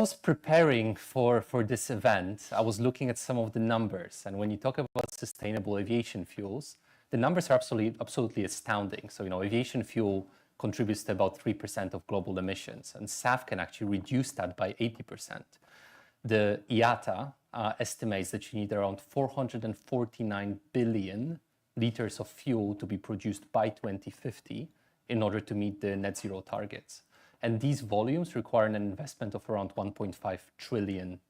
was preparing for this event, I was looking at some of the numbers. And when you talk about sustainable aviation fuels, the numbers are absolutely astounding. So, aviation fuel contributes to about 3% of global emissions, and SAF can actually reduce that by 80%. The IATA estimates that you need around 449 billion liters of fuel to be produced by 2050 in order to meet the net zero targets. And these volumes require an investment of around $1.5 trillion.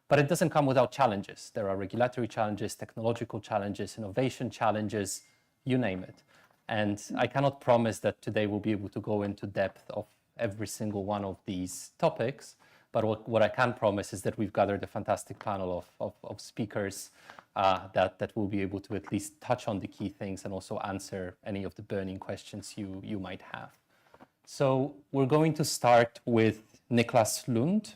But it doesn't come without challenges. There are regulatory challenges, technological challenges, innovation challenges, you name it. And I cannot promise that today we'll be able to go into depth of every single one of these topics. But what I can promise is that we've gathered a fantastic panel of speakers that will be able to at least touch on the key things and also answer any of the burning questions you might have. So we're going to start with Niklas Lund.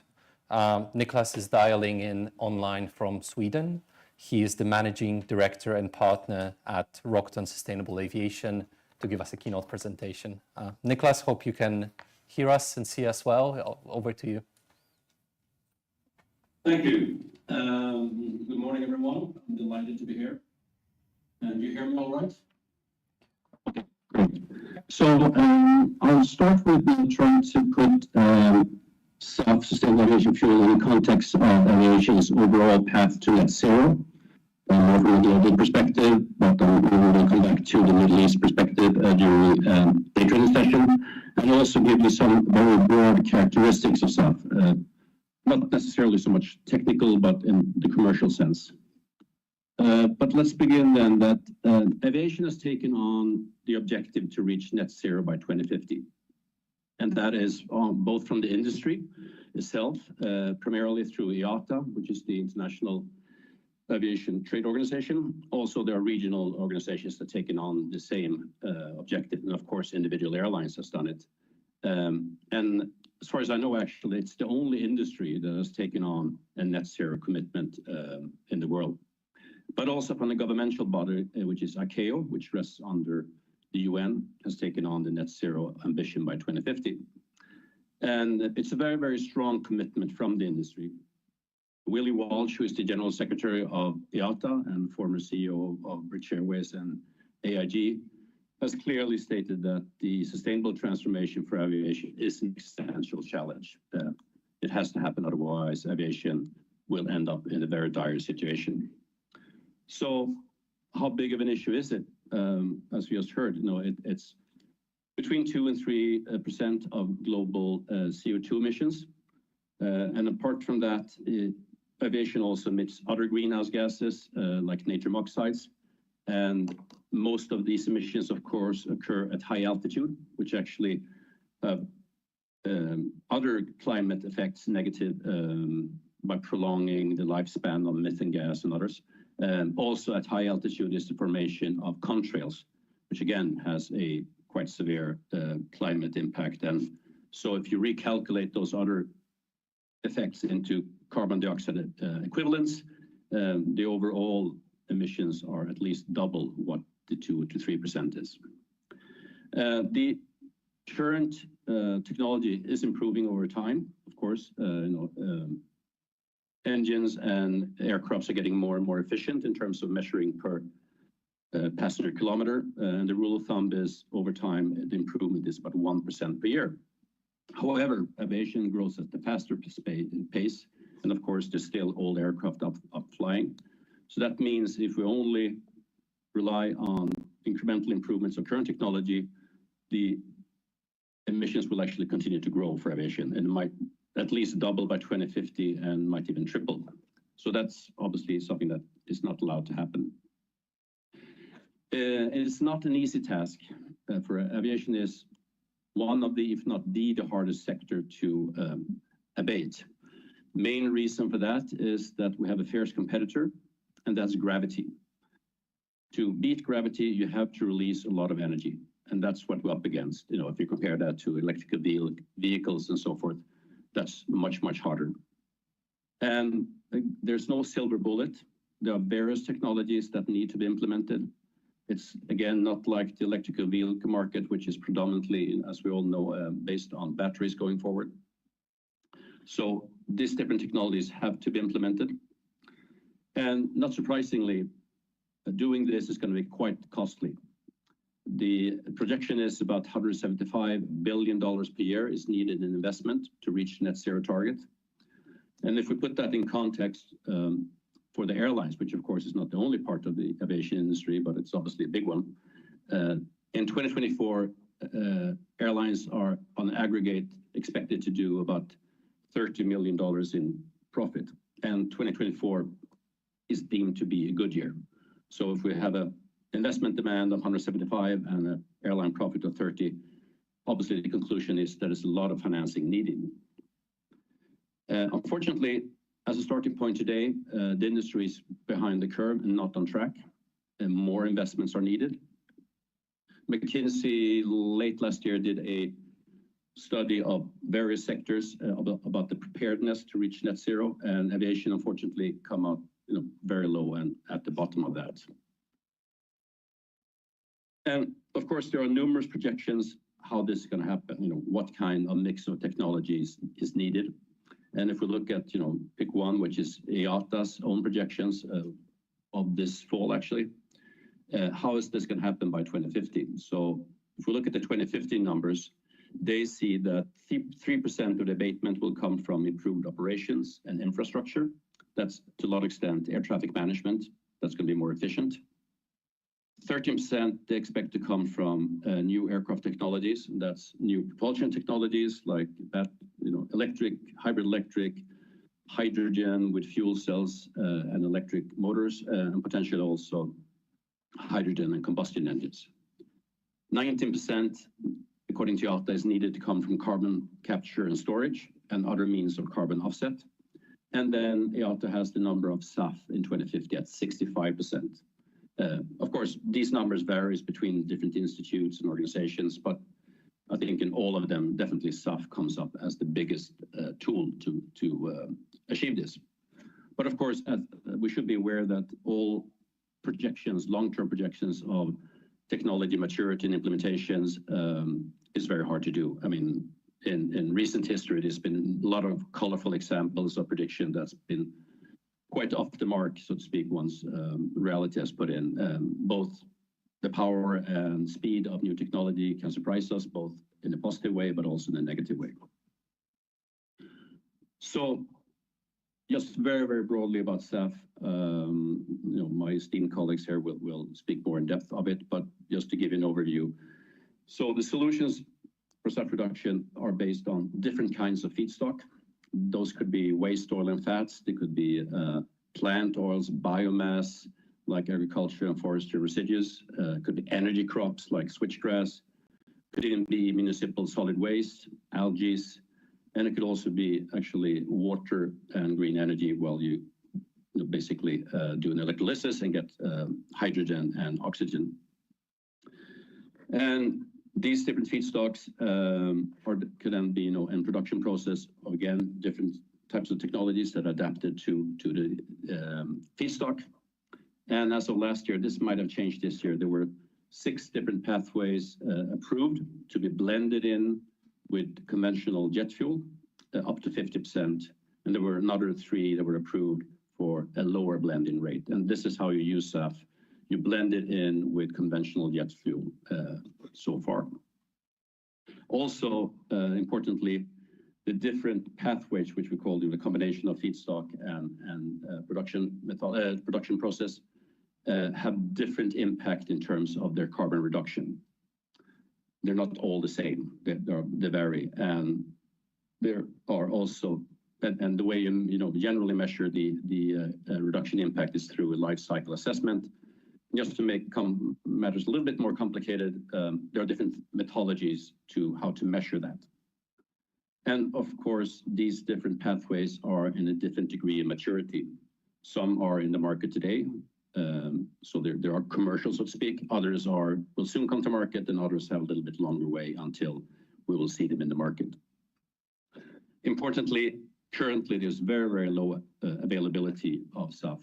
Niklas is dialing in online from Sweden. He is the managing director and partner at Rockton Sustainable Aviation to give us a keynote presentation. Niklas, hope you can hear us and see us well. Over to you. Thank you. Good morning, everyone. I'm delighted to be here. And you hear me all right? Okay, great. So I'll start with trying to put sustainable aviation fuel in the context of aviation's overall path to net zero, more from a global perspective, but we will come back to the Middle East perspective during later in the session, and also give you some very broad characteristics of SAF. Not necessarily so much technical, but in the commercial sense. But let's begin then that aviation has taken on the objective to reach net zero by 2050. And that is both from the industry itself, primarily through IATA, which is the International Aviation Trade Organization. Also, there are regional organizations that have taken on the same objective. And of course, individual airlines has done it. And as far as I know, actually, it's the only industry that has taken on a net zero commitment in the world. But also from the governmental body, which is ICAO, which rests under the UN, has taken on the net zero ambition by 2050. And it's a very, very strong commitment from the industry. Willie Walsh, who is the General Secretary of IATA and former CEO of British Airways and AIG, has clearly stated that the sustainable transformation for aviation is an existential challenge. It has to happen, otherwise aviation will end up in a very dire situation. So how big of an issue is it? As we just heard, it's between 2 and 3% of global CO2 emissions. And apart from that, aviation also emits other greenhouse gases like nitrogen oxides. And most of these emissions, of course, occur at high altitude, which actually have other climate effects negative by prolonging the lifespan of methane gas and others. Also at high altitude is the formation of contrails, which again has a quite severe climate impact. And so if you recalculate those other effects into carbon dioxide equivalents, the overall emissions are at least double what the 2 to 3% is. The current technology is improving over time, of course. Engines and aircrafts are getting more and more efficient in terms of measuring per passenger kilometer. And the rule of thumb is over time, the improvement is about 1% per year. However, aviation grows at the faster pace. And of course, there's still old aircraft up flying. So that means if we only rely on incremental improvements of current technology, the emissions will actually continue to grow for aviation, and it might at least double by 2050 and might even triple. So that's obviously something that is not allowed to happen. It's not an easy task. For aviation is one of the, if not the hardest sector to abate. Main reason for that is that we have a fierce competitor, and that's gravity. To beat gravity, you have to release a lot of energy, and that's what we're up against. If you compare that to electrical vehicles and so forth, that's much, much harder. And there's no silver bullet. There are various technologies that need to be implemented. It's, again, not like the electrical vehicle market, which is predominantly, as we all know, based on batteries going forward. So these different technologies have to be implemented. And not surprisingly, doing this is going to be quite costly. The projection is about $175 billion per year is needed in investment to reach net zero target. And if we put that in context for the airlines, which of course is not the only part of the aviation industry, but it's obviously a big one. In 2024, airlines are on aggregate expected to do about $30 million in profit. And 2024 is deemed to be a good year. So if we have an investment demand of 175 and an airline profit of 30, obviously the conclusion is that there's a lot of financing needed. Unfortunately, as a starting point today, the industry is behind the curve and not on track, and more investments are needed. McKinsey late last year did a study of various sectors about the preparedness to reach net zero, and aviation unfortunately come out very low and at the bottom of that. And of course, there are numerous projections how this is going to happen, what kind of mix of technologies is needed. And if we look at, pick one, which is IATA's own projections of this fall, actually, how is this going to happen by 2050? So if we look at the 2050 numbers, they see that 3% of the abatement will come from improved operations and infrastructure. That's to a lot of extent air traffic management. That's going to be more efficient. 13% they expect to come from new aircraft technologies. That's new propulsion technologies like that, electric, hybrid electric, hydrogen with fuel cells and electric motors, and potentially also hydrogen and combustion engines. 19%, according to IATA, is needed to come from carbon capture and storage and other means of carbon offset. And then IATA has the number of SAF in 2050 at 65%. Of course, these numbers varies between different institutes and organizations, but I think in all of them, definitely SAF comes up as the biggest tool to achieve this. But of course, we should be aware that all projections, long-term projections of technology maturity and implementations is very hard to do. I mean, in recent history, there's been a lot of colorful examples of prediction that's been quite off the mark, so to speak, once reality has put in. Both the power and speed of new technology can surprise us, both in a positive way, but also in a negative way. So just very, very broadly about SAF, my esteemed colleagues here will speak more in depth of it, but just to give you an overview. So the solutions for SAF reduction are based on different kinds of feedstock. Those could be waste oil and fats. They could be plant oils, biomass, like agriculture and forestry residues. Could be energy crops like switchgrass. Could even be municipal solid waste, algae, and it could also be actually water and green energy while you basically do an electrolysis and get hydrogen and oxygen. And these different feedstocks could then be, in production process of, again, different types of technologies that are adapted to the feedstock. And as of last year, this might have changed this year, there were 6 different pathways approved to be blended in with conventional jet fuel, up to 50%. And there were another 3 that were approved for a lower blending rate. And this is how you use SAF. You blend it in with conventional jet fuel so far. Also, importantly, the different pathways, which we call the combination of feedstock and production process, have different impact in terms of their carbon reduction. They're not all the same. They vary, and there are also, and the way you generally measure the reduction impact is through a life cycle assessment. Just to make matters a little bit more complicated, there are different methodologies to how to measure that. And of course, these different pathways are in a different degree of maturity. Some are in the market today, so there are commercials, so to speak. Others will soon come to market, and others have a little bit longer way until we will see them in the market. Importantly, currently there's very, very low availability of SAF.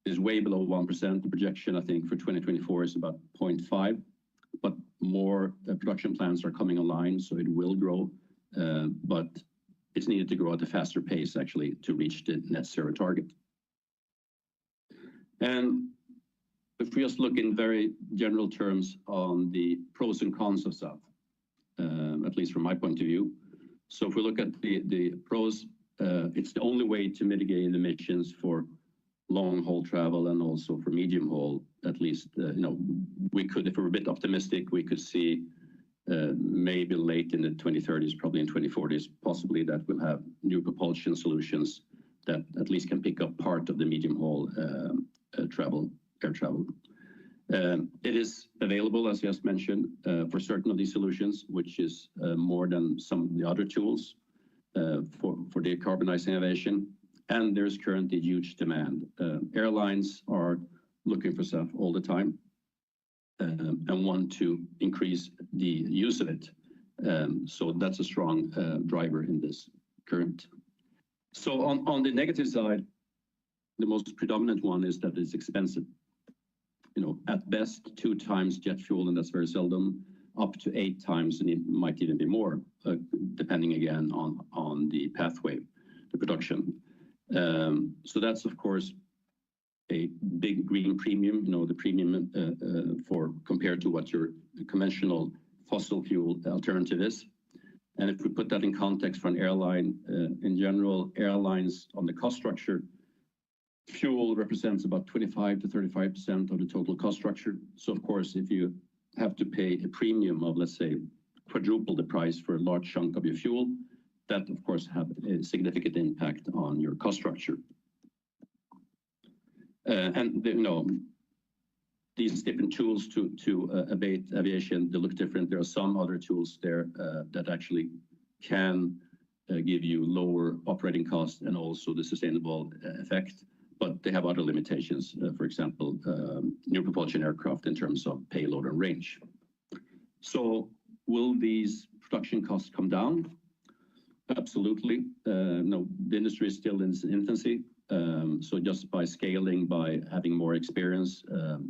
Is way below 1%. The projection, I think, for 2024 is about 0.5, but more production plants are coming online, so it will grow but it's needed to grow at a faster pace actually to reach the net zero target. And if we just look in very general terms on the pros and cons of SAF, at least from my point of view. So if we look at the pros, it's the only way to mitigate emissions for long haul travel and also for medium haul, at least, we could, if we're a bit optimistic, we could see maybe late in the 2030s, probably in 2040s, possibly that we'll have new propulsion solutions that at least can pick up part of the medium haul air travel. It is available, as just mentioned, for certain of these solutions, which is more than some of the other tools for decarbonizing aviation. And there's currently huge demand. Airlines are looking for SAF all the time and want to increase the use of it. So that's a strong driver in this current. So on the negative side, the most predominant one is that it's expensive. At best 2 times jet fuel, and that's very seldom, up to 8 times, and it might even be more, depending again on the pathway, the production. So that's of course a big green premium, the premium for compared to what your conventional fossil fuel alternative is. And if we put that in context for an airline, in general, airlines on the cost structure, fuel represents about 25 to 35% of the total cost structure. So of course, if you have to pay a premium of, let's say, quadruple the price for a large chunk of your fuel, that of course have a significant impact on your cost structure. And these different tools to abate aviation, they look different. There are some other tools there that actually can give you lower operating costs and also the sustainable effect, but they have other limitations. For example, new propulsion aircraft in terms of payload and range. So will these production costs come down? Absolutely. No, the industry is still in its infancy. So just by scaling, by having more experience,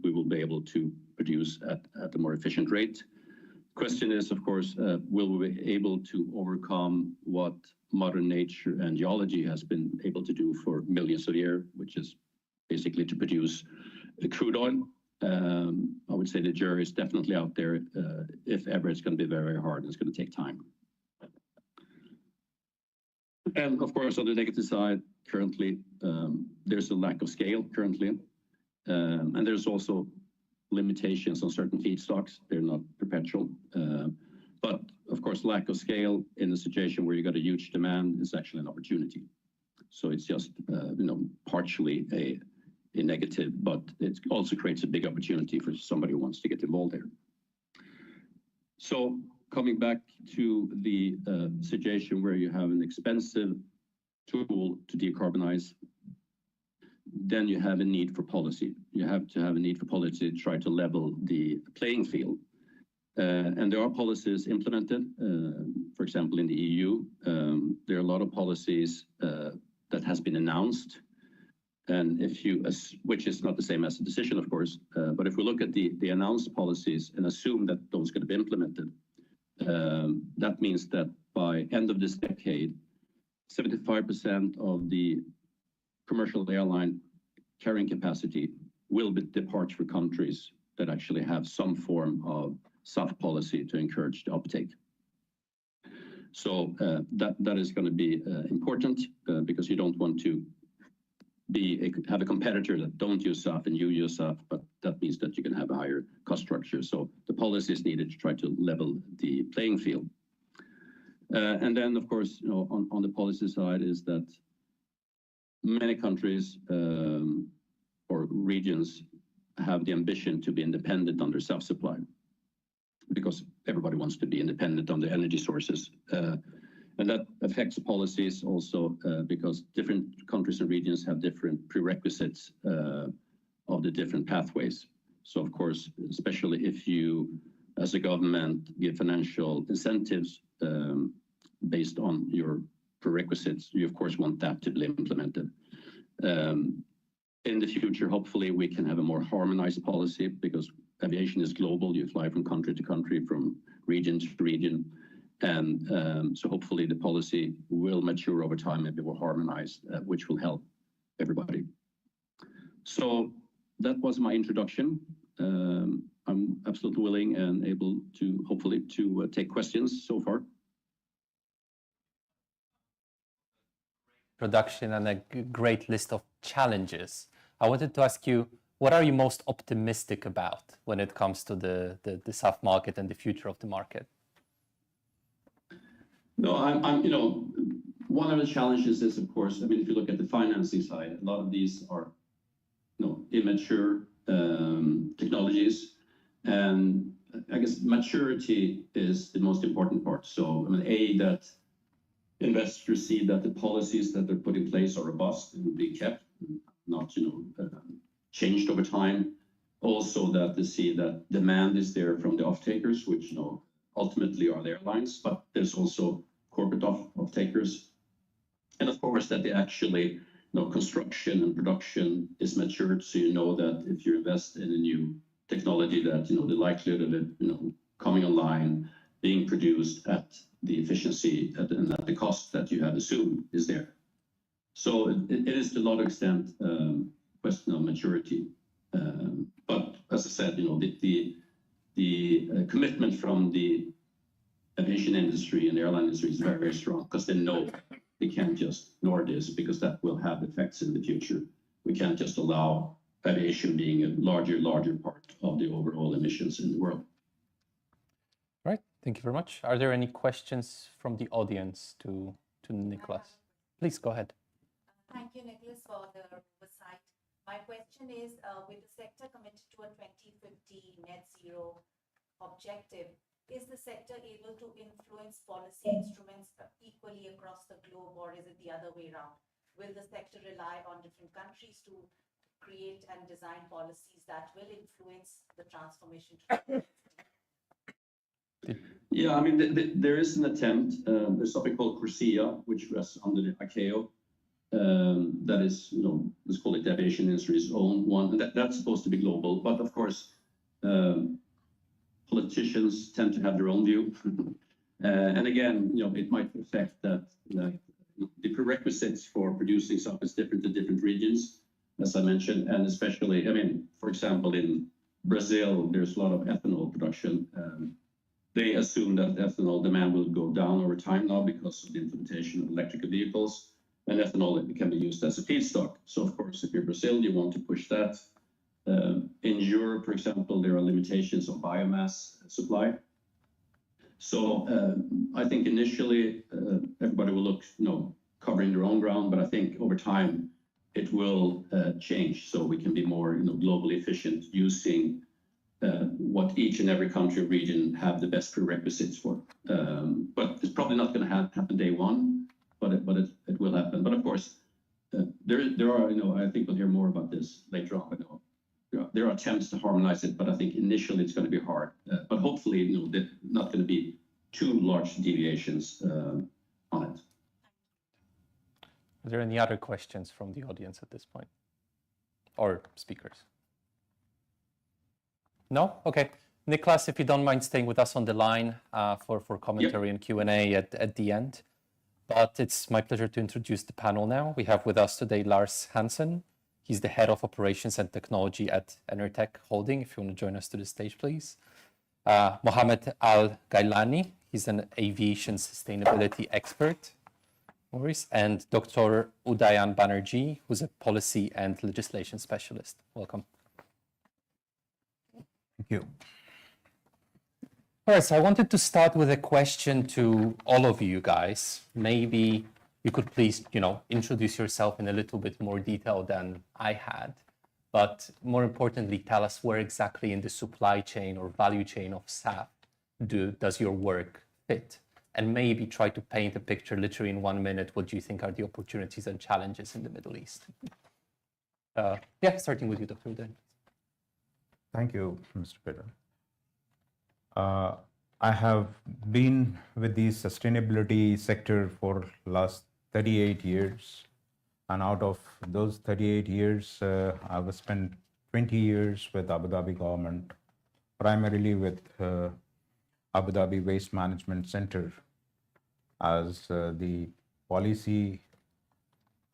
we will be able to produce at a more efficient rate. Question is, of course, will we be able to overcome what modern nature and geology has been able to do for millions of years, which is basically to produce crude oil? I would say the jury is definitely out there. If ever, it's going to be very, very hard and it's going to take time. And of course, on the negative side, currently, there's a lack of scale currently. And there's also limitations on certain feedstocks. They're not perpetual. But of course, lack of scale in a situation where you got a huge demand is actually an opportunity. So it's just, partially a negative, but it also creates a big opportunity for somebody who wants to get involved there. So coming back to the situation where you have an expensive tool to decarbonize, then you have a need for policy. You have to have a need for policy to try to level the playing field. And there are policies implemented, for example, in the EU. There are a lot of policies that has been announced. And which is not the same as a decision, of course, but if we look at the announced policies and assume that those are going to be implemented, that means that by end of this decade, 75% of the commercial airline carrying capacity will depart for countries that actually have some form of SAF policy to encourage the uptake. So that is going to be important because you don't want to have a competitor that don't use SAF and you use SAF, but that means that you can have a higher cost structure. So the policy is needed to try to level the playing field. And then, of course, on the policy side is that many countries or regions have the ambition to be independent on their self-supply because everybody wants to be independent on the energy sources. And that affects policies also because different countries and regions have different prerequisites of the different pathways. So, of course, especially if you, as a government, give financial incentives based on your prerequisites, you, of course, want that to be implemented. In the future, hopefully, we can have a more harmonized policy because aviation is global. You fly from country to country, from region to region. And so hopefully the policy will mature over time and be more harmonized, which will help everybody. So that was my introduction. I'm absolutely willing and able to hopefully to take questions so far. Production and a great list of challenges. I wanted to ask you, what are you most optimistic about when it comes to the SAF market and the future of the market? No, you know, one of the challenges is, of course, I mean, if you look at the financing side, a lot of these are, you know, immature technologies, and I guess maturity is the most important part. So, I mean, that investors see that the policies that they're put in place are robust and will be kept, not, you know, changed over time. Also, that they see that demand is there from the off-takers, which, you know, ultimately are the airlines, but there's also corporate off-takers. And of course, that they actually, you know, construction and production is matured, so you know that if you invest in a new technology, that, you know, the likelihood of it, you know, coming online, being produced at the efficiency and at the cost that you have assumed is there. So it is to a lot of extent question of maturity. But as I said, you know, the commitment from the aviation industry and the airline industry is very, very strong, because they know they can't just ignore this, because that will have effects in the future. We can't just allow aviation being a larger part of the overall emissions in the world. Right. Thank you very much. Are there any questions from the audience to Nicholas? Please go ahead. Thank you, Nicholas, for the oversight. My question is, with the sector committed to a 2050 net zero objective, is the sector able to influence policy instruments equally across the globe, or is it the other way around? Will the sector rely on different countries to create and design policies that will influence the transformation to? Yeah, I mean, there is an attempt. There's something called CORSIA, which rests under the ICAO. That is, you know, let's call it the aviation industry's own one. That's supposed to be global, but of course, politicians tend to have their own view. And again, you know, it might affect that the prerequisites for producing SAF is different in different regions, as I mentioned, and especially, I mean, for example, in Brazil, there's a lot of ethanol production. They assume that ethanol demand will go down over time now because of the implementation of electrical vehicles, and ethanol can be used as a feedstock. So of course, if you're Brazil, you want to push that. In Europe, for example, there are limitations on biomass supply. So I think initially everybody will look, you know, covering their own ground, but I think over time it will change, so we can be more, you know, globally efficient using what each and every country or region have the best prerequisites for. But it's probably not going to happen day one, but it will happen. But of course, there are, you know, I think we'll hear more about this later on. There are attempts to harmonize it, but I think initially it's going to be hard. But hopefully, you know, there's not going to be too large deviations on it. Are there any other questions from the audience at this point? Or speakers? No? Okay. Nicholas, if you don't mind staying with us on the line for commentary and Q&A at the end. But it's my pleasure to introduce the panel now. We have with us today Lars Hansen. He's the Head of Operations and Technology at Enertech Holding. If you want to join us to the stage, please. Mohammed Al-Gailani. He's an aviation sustainability expert. Maurice. And Dr. Udayan Banerjee, who's a policy and legislation specialist. Welcome. Thank you. All right, so I wanted to start with a question to all of you guys. Maybe you could please, you know, introduce yourself in a little bit more detail than I had. But more importantly, tell us where exactly in the supply chain or value chain of SAF does your work fit? And maybe try to paint a picture literally in 1 minute. What do you think are the opportunities and challenges in the Middle East? Yeah, starting with you, Dr. Udayan. Thank you, Mr. Peter. I have been with the sustainability sector for last 38 years. And out of those 38 years, I've spent 20 years with Abu Dhabi government, primarily with Abu Dhabi Waste Management Center as the policy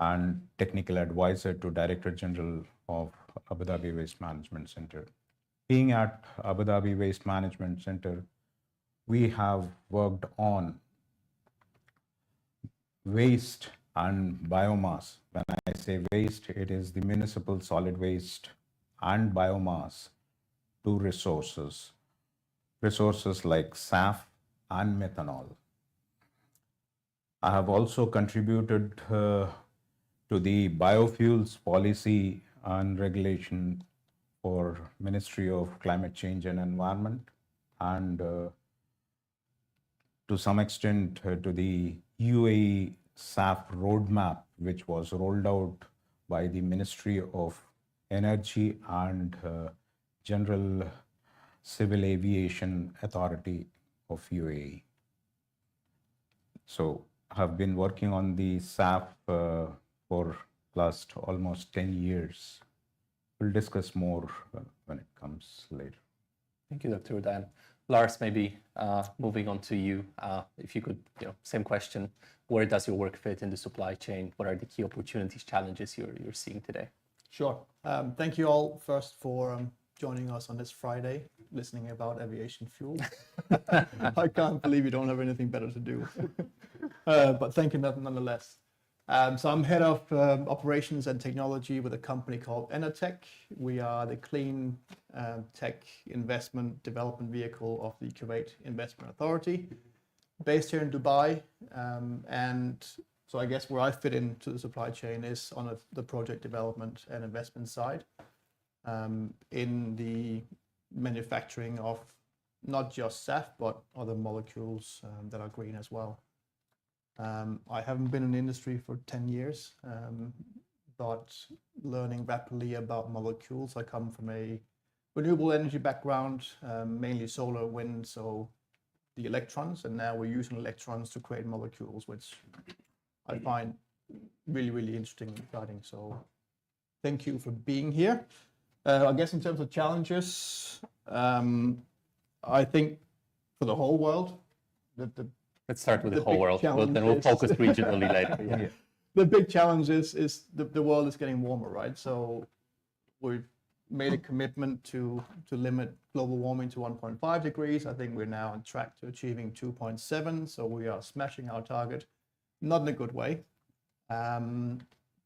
and technical advisor to Director General of Abu Dhabi Waste Management Center. Being at Abu Dhabi Waste Management Center, we have worked on waste and biomass. When I say waste, it is the municipal solid waste and biomass, two resources like SAF and methanol. I have also contributed to the biofuels policy and regulation for Ministry of Climate Change and Environment, and to some extent to the UAE SAF roadmap, which was rolled out by the Ministry of Energy and General Civil Aviation Authority of UAE. So I have been working on the SAF for last almost 10 years. We'll discuss more when it comes later. Thank you, Dr. Udan. Lars, maybe moving on to you, if you could, same question, where does your work fit in the supply chain? What are the key opportunities, challenges you're seeing today? Sure. Thank you all first for joining us on this Friday, listening about aviation fuel. I can't believe you don't have anything better to do. But thank you nonetheless. So I'm head of operations and technology with a company called Enertech. We are the clean tech investment development vehicle of the Kuwait Investment Authority, based here in Dubai. And so I guess where I fit into the supply chain is on the project development and investment side, in the manufacturing of not just SAF, but other molecules that are green as well. I haven't been in the industry for 10 years, but learning rapidly about molecules. I come from a renewable energy background, mainly solar, wind, so the electrons, and now we're using electrons to create molecules, which I find really, really interesting and exciting. So thank you for being here. I guess in terms of challenges, I think for the whole world, Let's start with the whole big world, challenge then we'll is- focus regionally later. Yeah. the big challenge is the world is getting warmer, right? So we've made a commitment to limit global warming to 1.5 degrees. I think we're now on track to achieving 2.7. So we are smashing our target, not in a good way. So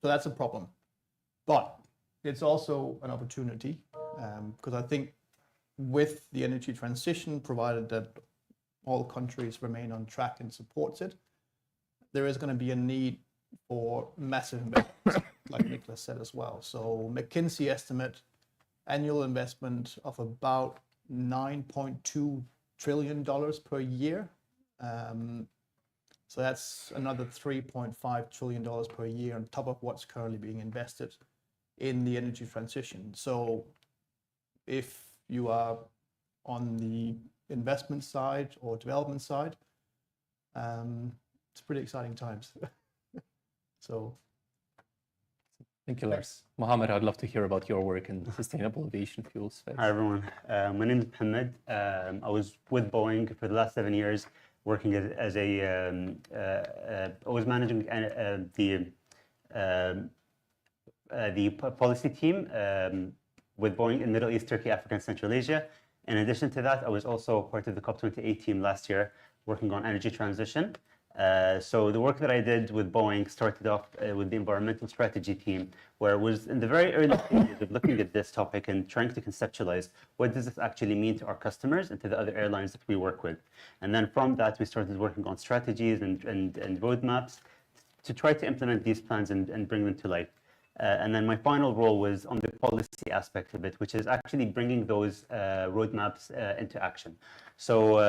that's a problem. But it's also an opportunity, because I think with the energy transition, provided that all countries remain on track and supports it, there is going to be a need for massive investments, like Nicholas said as well. So McKinsey estimate annual investment of about $9.2 trillion per year. So that's another $3.5 trillion per year on top of what's currently being invested in the energy transition. So if you are on the investment side or development side, it's pretty exciting times. So Thank you, Lars. Mohammed, I'd love to hear about your work in sustainable aviation fuel space. Hi, everyone. My name is Mohammed. I was with Boeing for the last 7 years, working as I was managing the policy team with Boeing in Middle East, Turkey, Africa, and Central Asia. In addition to that, I was also part of the COP28 team last year, working on energy transition. So the work that I did with Boeing started off with the environmental strategy team, where I was in the very early stages of looking at this topic and trying to conceptualize what does this actually mean to our customers and to the other airlines that we work with. And then from that, we started working on strategies and roadmaps to try to implement these plans and bring them to life. And then my final role was on the policy aspect of it, which is actually bringing those roadmaps into action. So,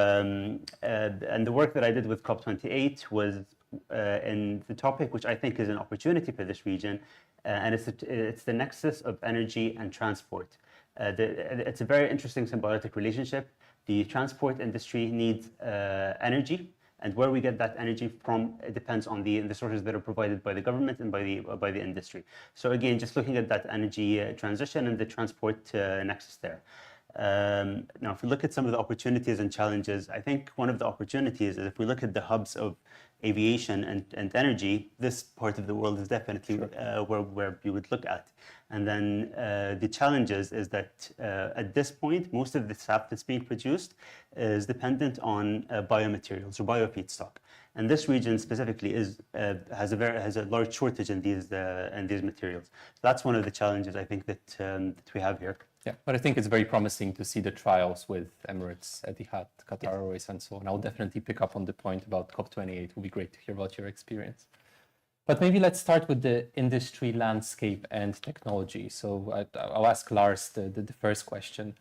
and the work that I did with COP28 was in the topic, which I think is an opportunity for this region, and it's the nexus of energy and transport. It's a very interesting symbiotic relationship. The transport industry needs energy, and where we get that energy from, it depends on the sources that are provided by the government and by the industry. So again, just looking at that energy transition and the transport nexus there. Now, if we look at some of the opportunities and challenges, I think one of the opportunities is if we look at the hubs of aviation and energy, this part of the world is definitely where you would look at. And then the challenges is that at this point, most of the SAF that's being produced is dependent on biomaterials or biofeedstock. And this region specifically has a large shortage in these materials. That's one of the challenges I think that we have here. Yeah, but I think it's very promising to see the trials with Emirates, Etihad, Qatar Airways, and so on. I'll definitely pick up on the point about COP28. It will be great to hear about your experience. But maybe let's start with the industry landscape and technology. So I'll ask Lars the first question.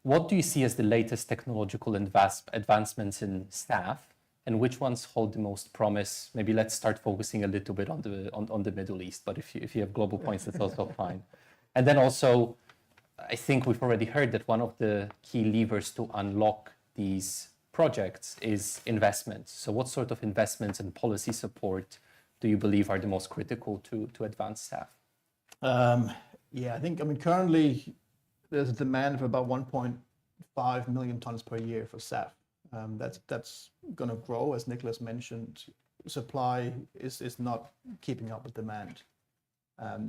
What do you see as the latest technological advancements in SAF, and which ones hold the most promise? Maybe let's start focusing a little bit on the Middle East, but if you have global points, that's also fine. And then also, I think we've already heard that one of the key levers to unlock these projects is investments. So what sort of investments and policy support do you believe are the most critical to advance SAF? Yeah, I mean, currently there's a demand of about 1.5 million tons per year for SAF. That's going to grow, as Nicholas mentioned. Supply is not keeping up with demand.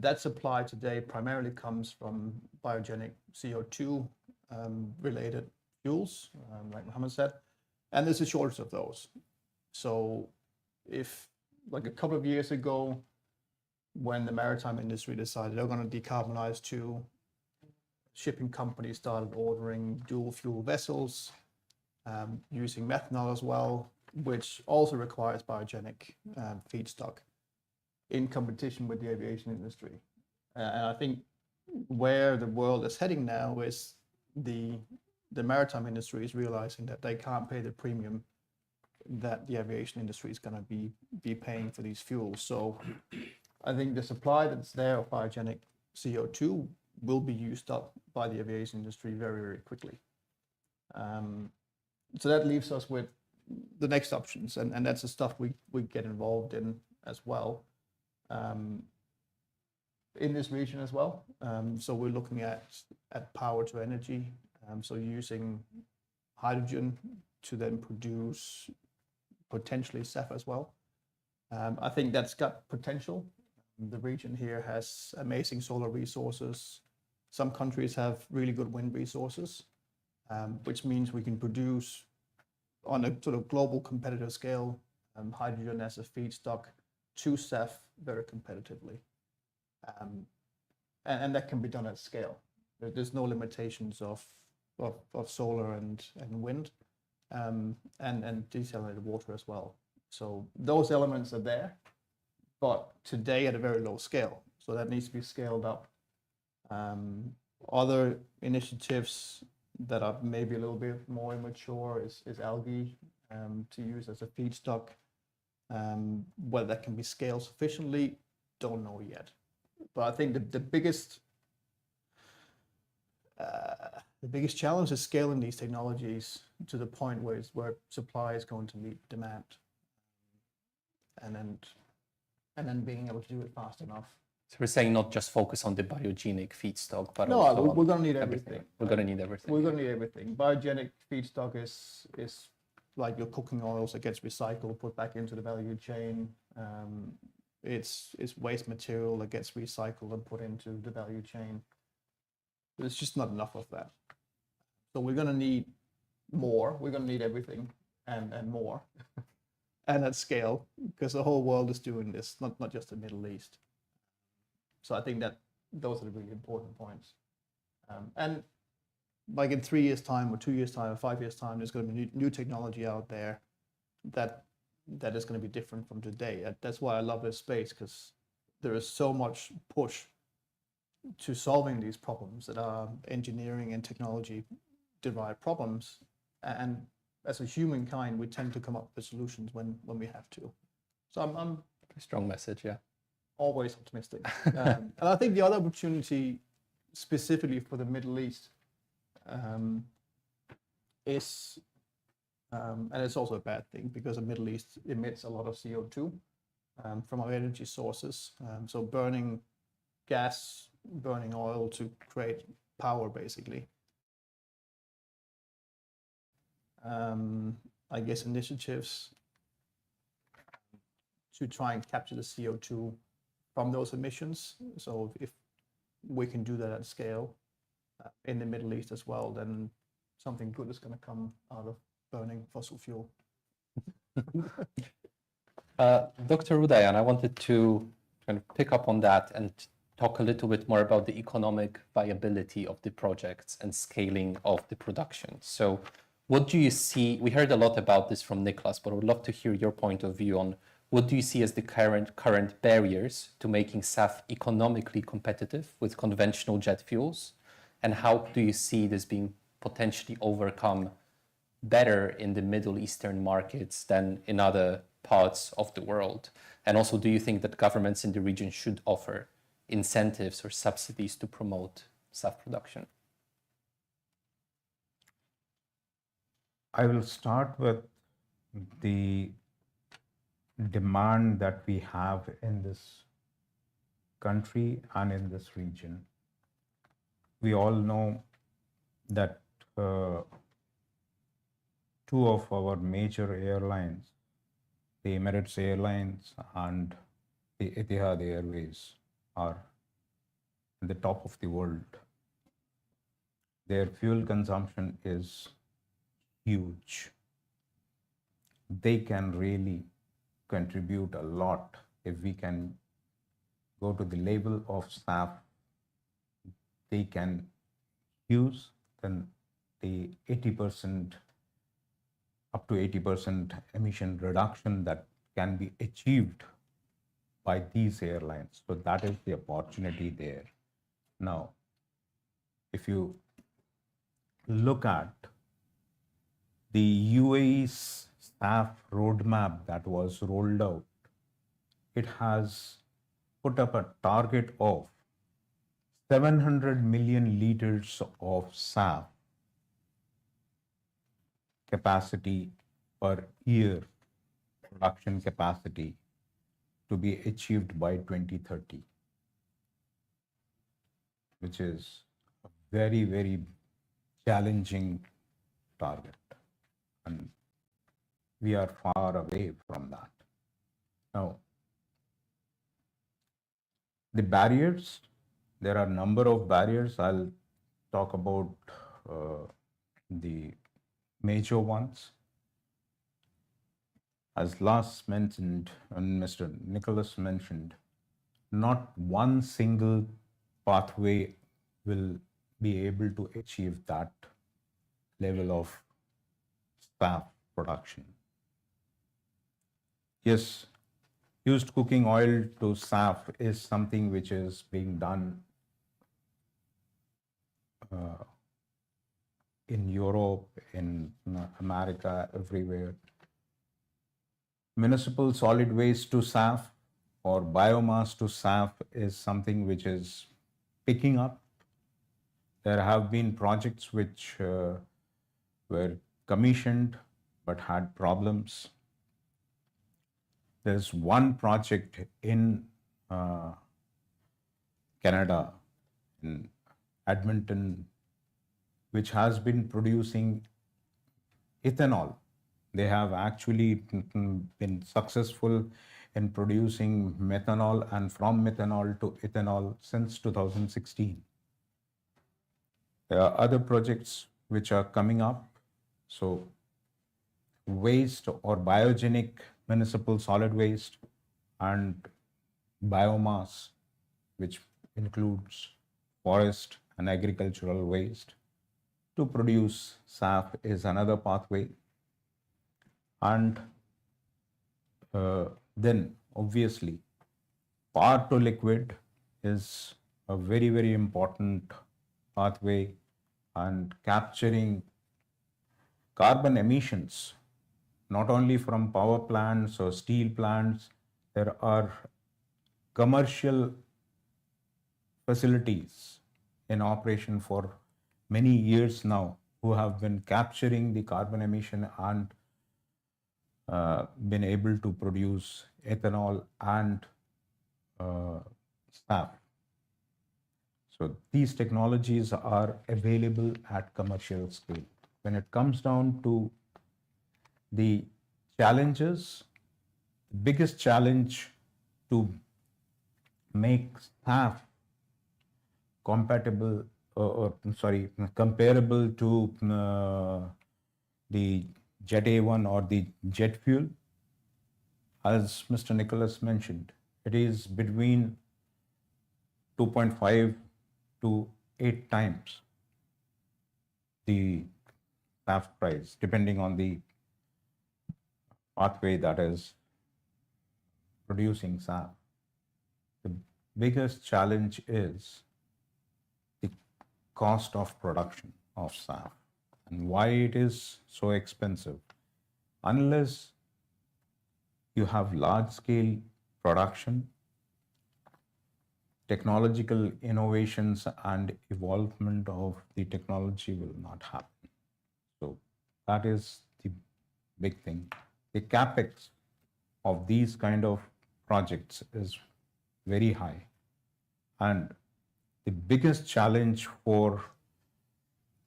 That supply today primarily comes from biogenic CO2 related fuels, like Mohammed said, and there's a shortage of those. So if, like a couple of years ago, when the maritime industry decided they're going to decarbonize too, shipping companies started ordering dual fuel vessels, using methanol as well, which also requires biogenic feedstock in competition with the aviation industry. And I think where the world is heading now is the maritime industry is realizing that they can't pay the premium that the aviation industry is going to be paying for these fuels. So I think the supply that's there of biogenic CO2 will be used up by the aviation industry very, very quickly. So that leaves us with the next options, and that's the stuff we get involved in as well. In this region as well. So we're looking at power to energy, so using hydrogen to then produce potentially SAF as well. I think that's got potential. The region here has amazing solar resources. Some countries have really good wind resources, which means we can produce on a sort of global competitive scale hydrogen as a feedstock to SAF very competitively. And that can be done at scale. There's no limitations of solar and wind, and desalinated water as well. So those elements are there, but today at a very low scale. So that needs to be scaled up. Other initiatives that are maybe a little bit more immature is algae to use as a feedstock. Whether that can be scaled sufficiently, don't know yet. But I think the biggest challenge is scaling these technologies to the point where supply is going to meet demand, and then being able to do it fast enough. So we're saying not just focus on the biogenic feedstock, but No, also we're going to need everything. We're going to need everything. We're going to need everything. Biogenic feedstock is like your cooking oils that gets recycled, put back into the value chain. It's waste material that gets recycled and put into the value chain. There's just not enough of that. So we're going to need more. We're going to need everything and more, and at scale, because the whole world is doing this, not just the Middle East. So I think that those are the really important points. And like in 3 years' time, or 2 years' time, or 5 years' time, there's going to be new technology out there that is going to be different from today. That's why I love this space, because there is so much push to solving these problems that are engineering and technology derived problems. And as a humankind, we tend to come up with solutions when we have to. So I'm a strong message, yeah. Always optimistic. And I think the other opportunity specifically for the Middle East is, and it's also a bad thing because the Middle East emits a lot of CO2 from our energy sources. So burning gas, burning oil to create power, basically. I guess initiatives to try and capture the CO2 from those emissions. So if we can do that at scale in the Middle East as well, then something good is going to come out of burning fossil fuel. Dr. Udayan, I wanted to kind of pick up on that and talk a little bit more about the economic viability of the projects and scaling of the production. So what do you see? We heard a lot about this from Nicholas, but I would love to hear your point of view on what do you see as the current barriers to making SAF economically competitive with conventional jet fuels? And how do you see this being potentially overcome better in the Middle Eastern markets than in other parts of the world? And also, do you think that governments in the region should offer incentives or subsidies to promote SAF production? I will start with the demand that we have in this country and in this region. We all know that two of our major airlines, the Emirates Airlines and the Etihad Airways, are at the top of the world. Their fuel consumption is huge. They can really contribute a lot if we can go to the level of SAF they can use, then the 80%, up to 80% emission reduction that can be achieved by these airlines. So that is the opportunity there. Now, if you look at the UAE's SAF roadmap that was rolled out, it has put up a target of 700 million liters of SAF capacity per year, production capacity, to be achieved by 2030, which is a very, very challenging target. And we are far away from that. Now, the barriers, there are a number of barriers. I'll talk about the major ones. As last mentioned, and Mr. Nicholas mentioned, not one single pathway will be able to achieve that level of SAF production. Yes, used cooking oil to SAF is something which is being done in Europe, in America, everywhere. Municipal solid waste to SAF or biomass to SAF is something which is picking up. There have been projects which were commissioned but had problems. There's one project in Canada, in Edmonton, which has been producing ethanol. They have actually been successful in producing methanol and from methanol to ethanol since 2016. There are other projects which are coming up. So waste or biogenic municipal solid waste and biomass, which includes forest and agricultural waste, to produce SAF is another pathway. And then obviously power to liquid is a very, very important pathway, and capturing carbon emissions, not only from power plants or steel plants. There are commercial facilities in operation for many years now who have been capturing the carbon emission and been able to produce ethanol and SAF. So these technologies are available at commercial scale. When it comes down to the challenges, The biggest challenge to make SAF compatible comparable to the Jet A1 or the jet fuel, as Mr. Nicholas mentioned, it is between 2.5 to 8 times the SAF price, depending on the pathway that is producing SAF. The biggest challenge is the cost of production of SAF and why it is so expensive. Unless you have large scale production, technological innovations and evolvement of the technology will not happen. So that is the big thing. The capex of these kind of projects is very high, and the biggest challenge for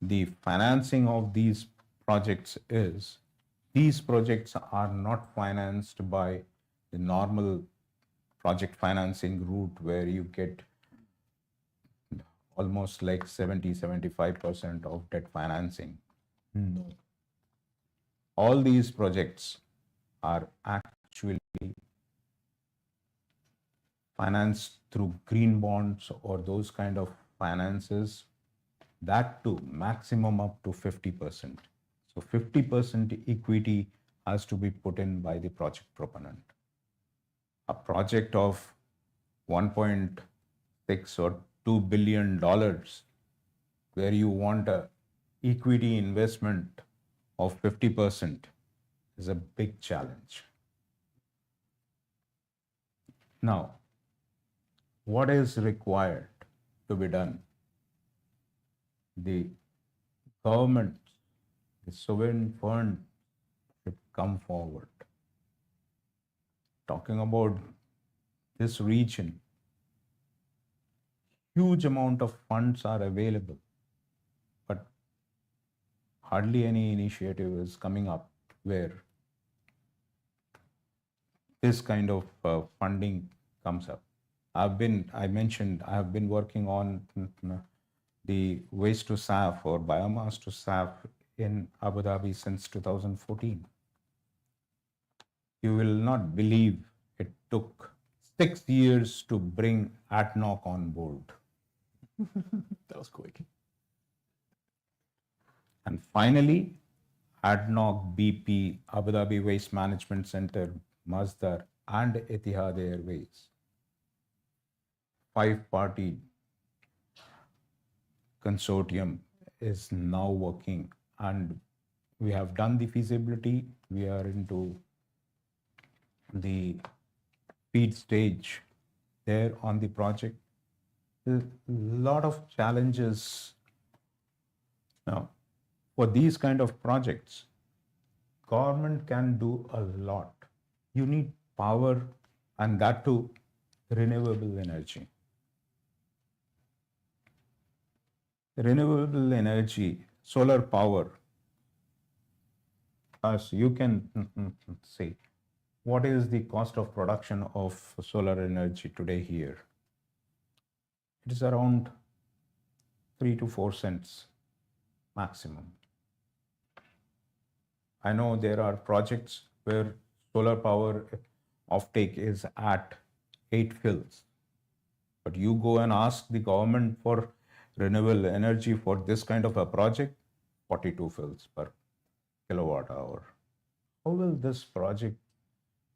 the financing of these projects is these projects are not financed by the normal project financing route where you get almost like 70-75% of debt financing. No. All these projects are actually financed through green bonds or those kind of finances, that too maximum up to 50%. So 50% equity has to be put in by the project proponent. A project of 1.6 or $2 billion where you want a equity investment of 50% is a big challenge. Now, what is required to be done? The government, the sovereign fund should come forward. Talking about this region, huge amount of funds are available, but hardly any initiative is coming up where this kind of funding comes up. I have been working on the waste to SAF or biomass to SAF in Abu Dhabi since 2014. You will not believe it took 6 years to bring ADNOC on board. That was quick. And finally, ADNOC, BP, Abu Dhabi Waste Management Center, Masdar, and Etihad Airways, 5-party consortium is now working, and we have done the feasibility. We are into the feed stage there on the project. There's a lot of challenges. Now, for these kind of projects, government can do a lot. You need power, and that too, renewable energy. Renewable energy, solar power, as you can say, what is the cost of production of solar energy today here? It is around 3 to 4 cents maximum. I know there are projects where solar power offtake is at 8 fills, but you go and ask the government for renewable energy for this kind of a project, 42 fills per kilowatt hour. How will this project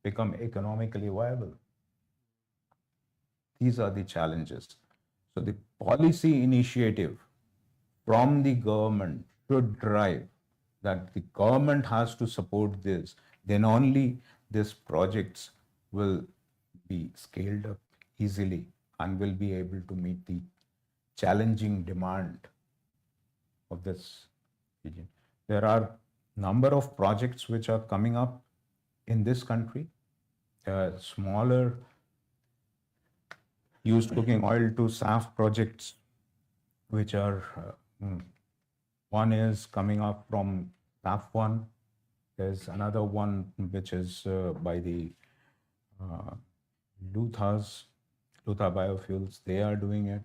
become economically viable? These are the challenges. So the policy initiative from the government should drive that the government has to support this. Then only these projects will be scaled up easily and will be able to meet the challenging demand of this region. There are number of projects which are coming up in this country, smaller used cooking oil to SAF projects, which are, one is coming up from SAF1. There's another one which is by the Lutha Biofuels, they are doing it.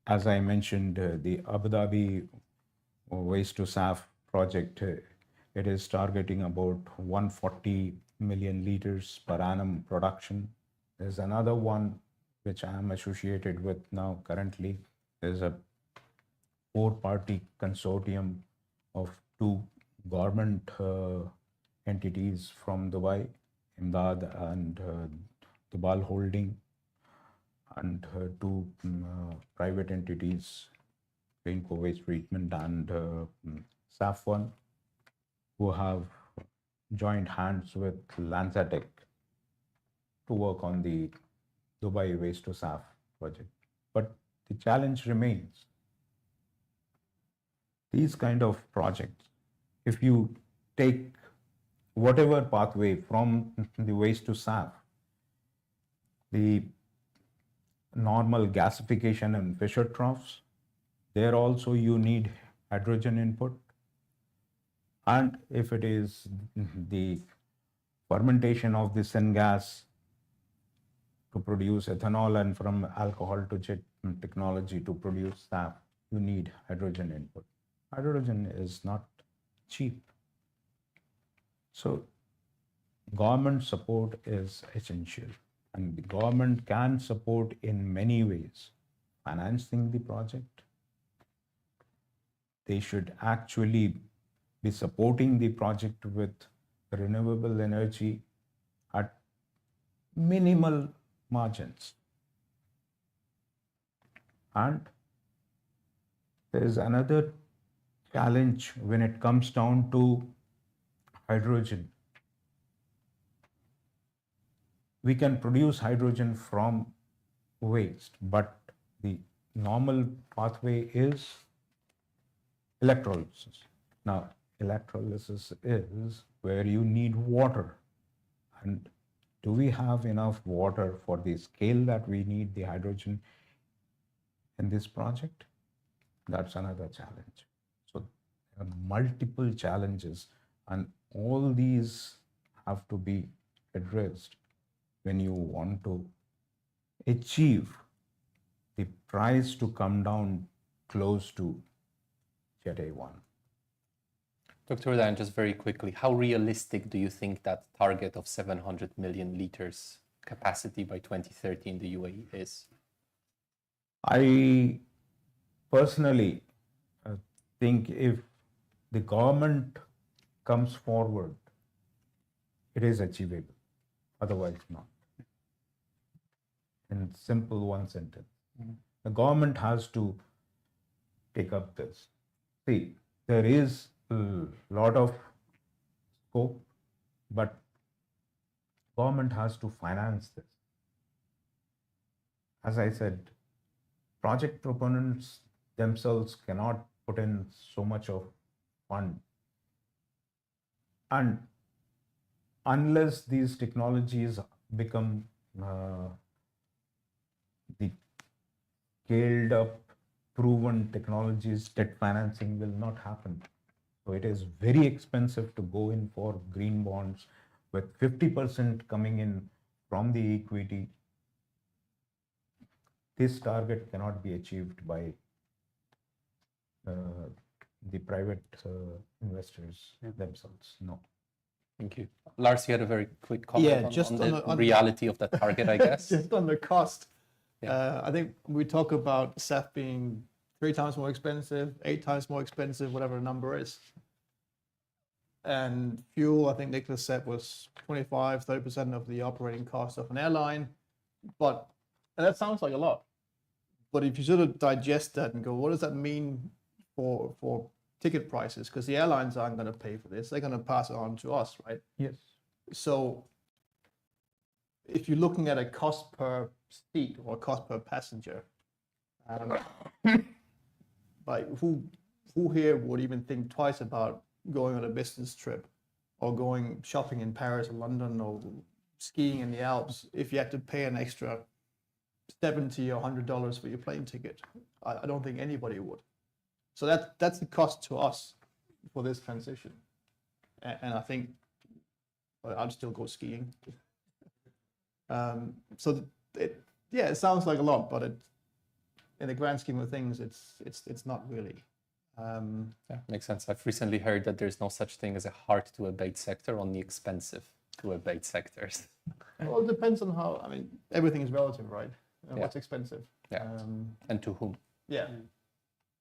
As I mentioned, the Abu Dhabi waste to SAF project, it is targeting about 140 million liters per annum production. There's another one which I am associated with now currently. There's a four-party consortium of two government entities from Dubai, Imdad and Dubal Holding, and two private entities, Rainco Waste Treatment and Safwan, who have joined hands with Lanzatec to work on the Dubai Waste to SAF project. But the challenge remains. These kind of projects, if you take whatever pathway from the waste to SAF, the normal gasification and Fischer troughs, there also you need hydrogen input. And if it is the fermentation of the syngas to produce ethanol and from alcohol to jet technology to produce SAF, you need hydrogen input. Hydrogen is not cheap. So government support is essential, and the government can support in many ways. Financing the project, they should actually be supporting the project with renewable energy at minimal margins. And there is another challenge when it comes down to hydrogen. We can produce hydrogen from waste, but the normal pathway is electrolysis. Now, electrolysis is where you need water. And do we have enough water for the scale that we need the hydrogen in this project? That's another challenge. So there are multiple challenges, and all these have to be addressed when you want to achieve the price to come down close to Jet A1. Dr. Udayan, just very quickly, how realistic do you think that target of 700 million liters capacity by 2030 in the UAE is? I personally think if the government comes forward, it is achievable. Otherwise, not. In simple one sentence. The government has to take up this. See, there is a lot of scope, but government has to finance this. As I said, project proponents themselves cannot put in so much of fund. And unless these technologies become the scaled up, proven technologies, debt financing will not happen. So it is very expensive to go in for green bonds with 50% coming in from the equity. This target cannot be achieved by the private investors themselves. No. Thank you. Lars, you had a very quick comment Yeah, on, just on on the the- on- reality of that target, I guess. Just on the cost, Yeah. I think we talk about SAF being 3 times more expensive, 8 times more expensive, whatever the number is. And fuel, I think Nicholas said, was 25, 30% of the operating cost of an airline. But, and that sounds like a lot. But if you sort of digest that and go, what does that mean for ticket prices? Because the airlines aren't going to pay for this. They're going to pass it on to us, right? Yes. So if you're looking at a cost per seat or cost per passenger, like who here would even think twice about going on a business trip or going shopping in Paris or London or skiing in the Alps if you had to pay an extra $70 or $100 for your plane ticket? I don't think anybody would. So that's the cost to us for this transition. And I think but I'd still go skiing. So it sounds like a lot, but in the grand scheme of things, it's not really. Yeah, makes sense. I've recently heard that there's no such thing as a hard to abate sector, only expensive to abate sectors. Well, it depends on how. I mean, everything is relative, right? Yeah. What's expensive? Yeah. And to whom? Yeah.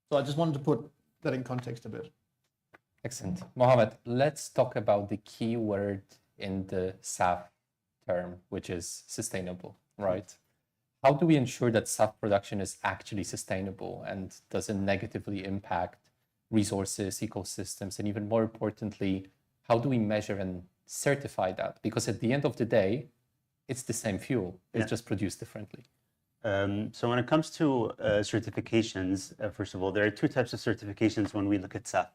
So I just wanted to put that in context a bit. Excellent. Mohammed, let's talk about the key word in the SAF term, which is sustainable, right? How do we ensure that SAF production is actually sustainable and doesn't negatively impact resources, ecosystems, and even more importantly, how do we measure and certify that? Because at the end of the day, it's the same fuel, it's just produced differently. So when it comes to certifications, first of all, there are two types of certifications when we look at SAF.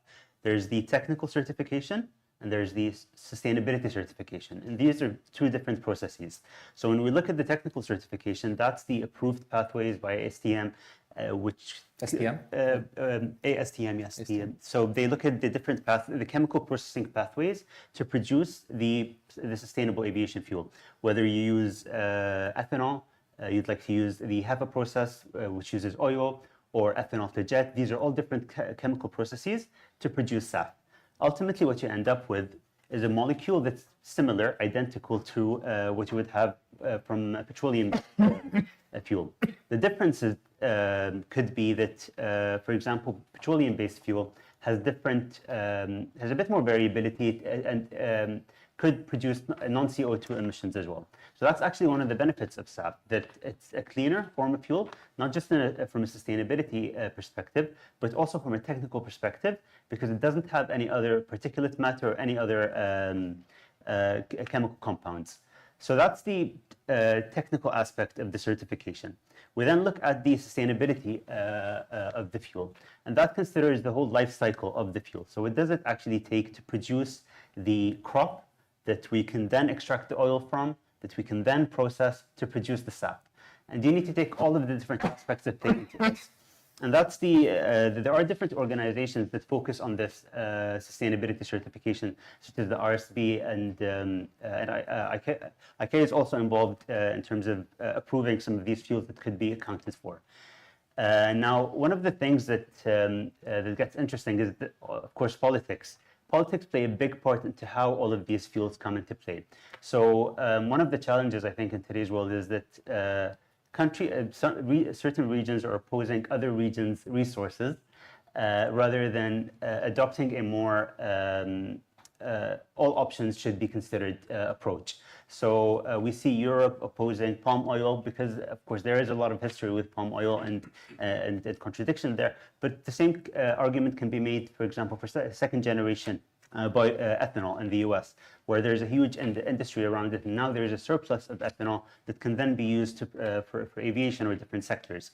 There's the technical certification and there's the sustainability certification. And these are two different processes. So when we look at the technical certification, that's the approved pathways by ASTM, which... STM? ASTM, yes. So they look at the different the chemical processing pathways to produce the sustainable aviation fuel. Whether you use ethanol, you'd like to use the HEFA process, which uses oil, or ethanol to jet. These are all different chemical processes to produce SAF. Ultimately, what you end up with is a molecule that's similar, identical to what you would have from a petroleum fuel. The differences could be that, for example, petroleum-based fuel has has a bit more variability and could produce non-CO2 emissions as well. So that's actually one of the benefits of SAF, that it's a cleaner form of fuel, not just from a sustainability perspective, but also from a technical perspective, because it doesn't have any other particulate matter or any other chemical compounds. So that's the technical aspect of the certification. We then look at the sustainability of the fuel, and that considers the whole life cycle of the fuel. So what does it actually take to produce the crop that we can then extract the oil from, that we can then process to produce the SAF? And you need to take all of the different aspects of things into this. And that's there are different organizations that focus on this sustainability certification, such as the RSB, and ICAO is also involved in terms of approving some of these fuels that could be accounted for. Now, one of the things that gets interesting is, that, of course, politics. Politics play a big part into how all of these fuels come into play. So one of the challenges, I think, in today's world is that certain regions are opposing other regions' resources rather than adopting a more all options should be considered approach. So we see Europe opposing palm oil because, of course, there is a lot of history with palm oil and contradiction there. But the same argument can be made, for example, for second generation ethanol in the US, where there's a huge industry around it, and now there's a surplus of ethanol that can then be used for aviation or different sectors.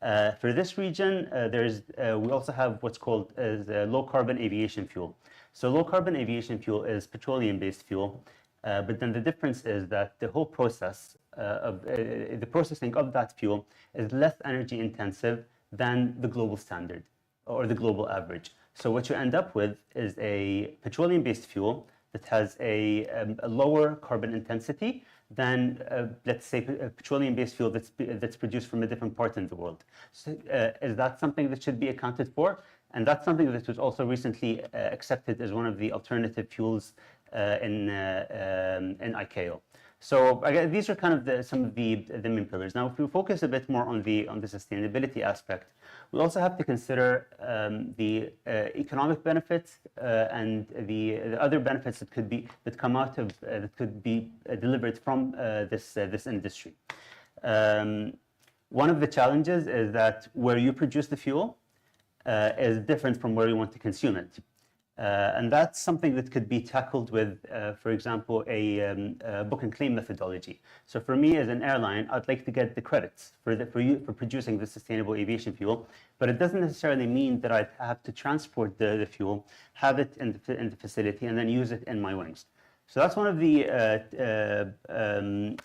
For this region, we also have what's called low carbon aviation fuel. So low carbon aviation fuel is petroleum-based fuel, but then the difference is that the whole process of the processing of that fuel is less energy intensive than the global standard or the global average. So what you end up with is a petroleum-based fuel that has a lower carbon intensity than, let's say, a petroleum-based fuel that's produced from a different part in the world. So, is that something that should be accounted for? And that's something that was also recently accepted as one of the alternative fuels in ICAO. So again, these are kind of some of the main pillars. Now, if we focus a bit more on the sustainability aspect, we also have to consider the economic benefits and the other benefits that come out of that could be delivered from this industry. One of the challenges is that where you produce the fuel is different from where you want to consume it. And that's something that could be tackled with, for example, a book and claim methodology. So for me as an airline, I'd like to get the credits for producing the sustainable aviation fuel, but it doesn't necessarily mean that I'd have to transport the fuel, have it in the facility, and then use it in my wings. So that's one of the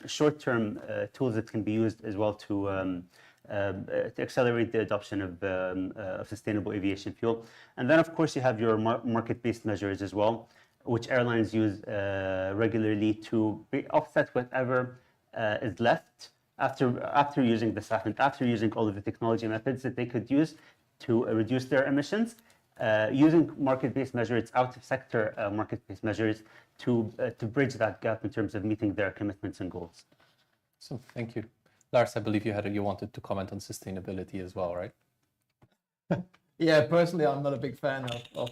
short-term tools that can be used as well to accelerate the adoption of sustainable aviation fuel. And then, of course, you have your market-based measures as well. which airlines use regularly to offset whatever is left after using the SAF and after using all of the technology methods that they could use to reduce their emissions, using market-based measures, out-of-sector market-based measures to bridge that gap in terms of meeting their commitments and goals. So thank you. Lars, I believe you wanted to comment on sustainability as well, right? Yeah, personally, I'm not a big fan of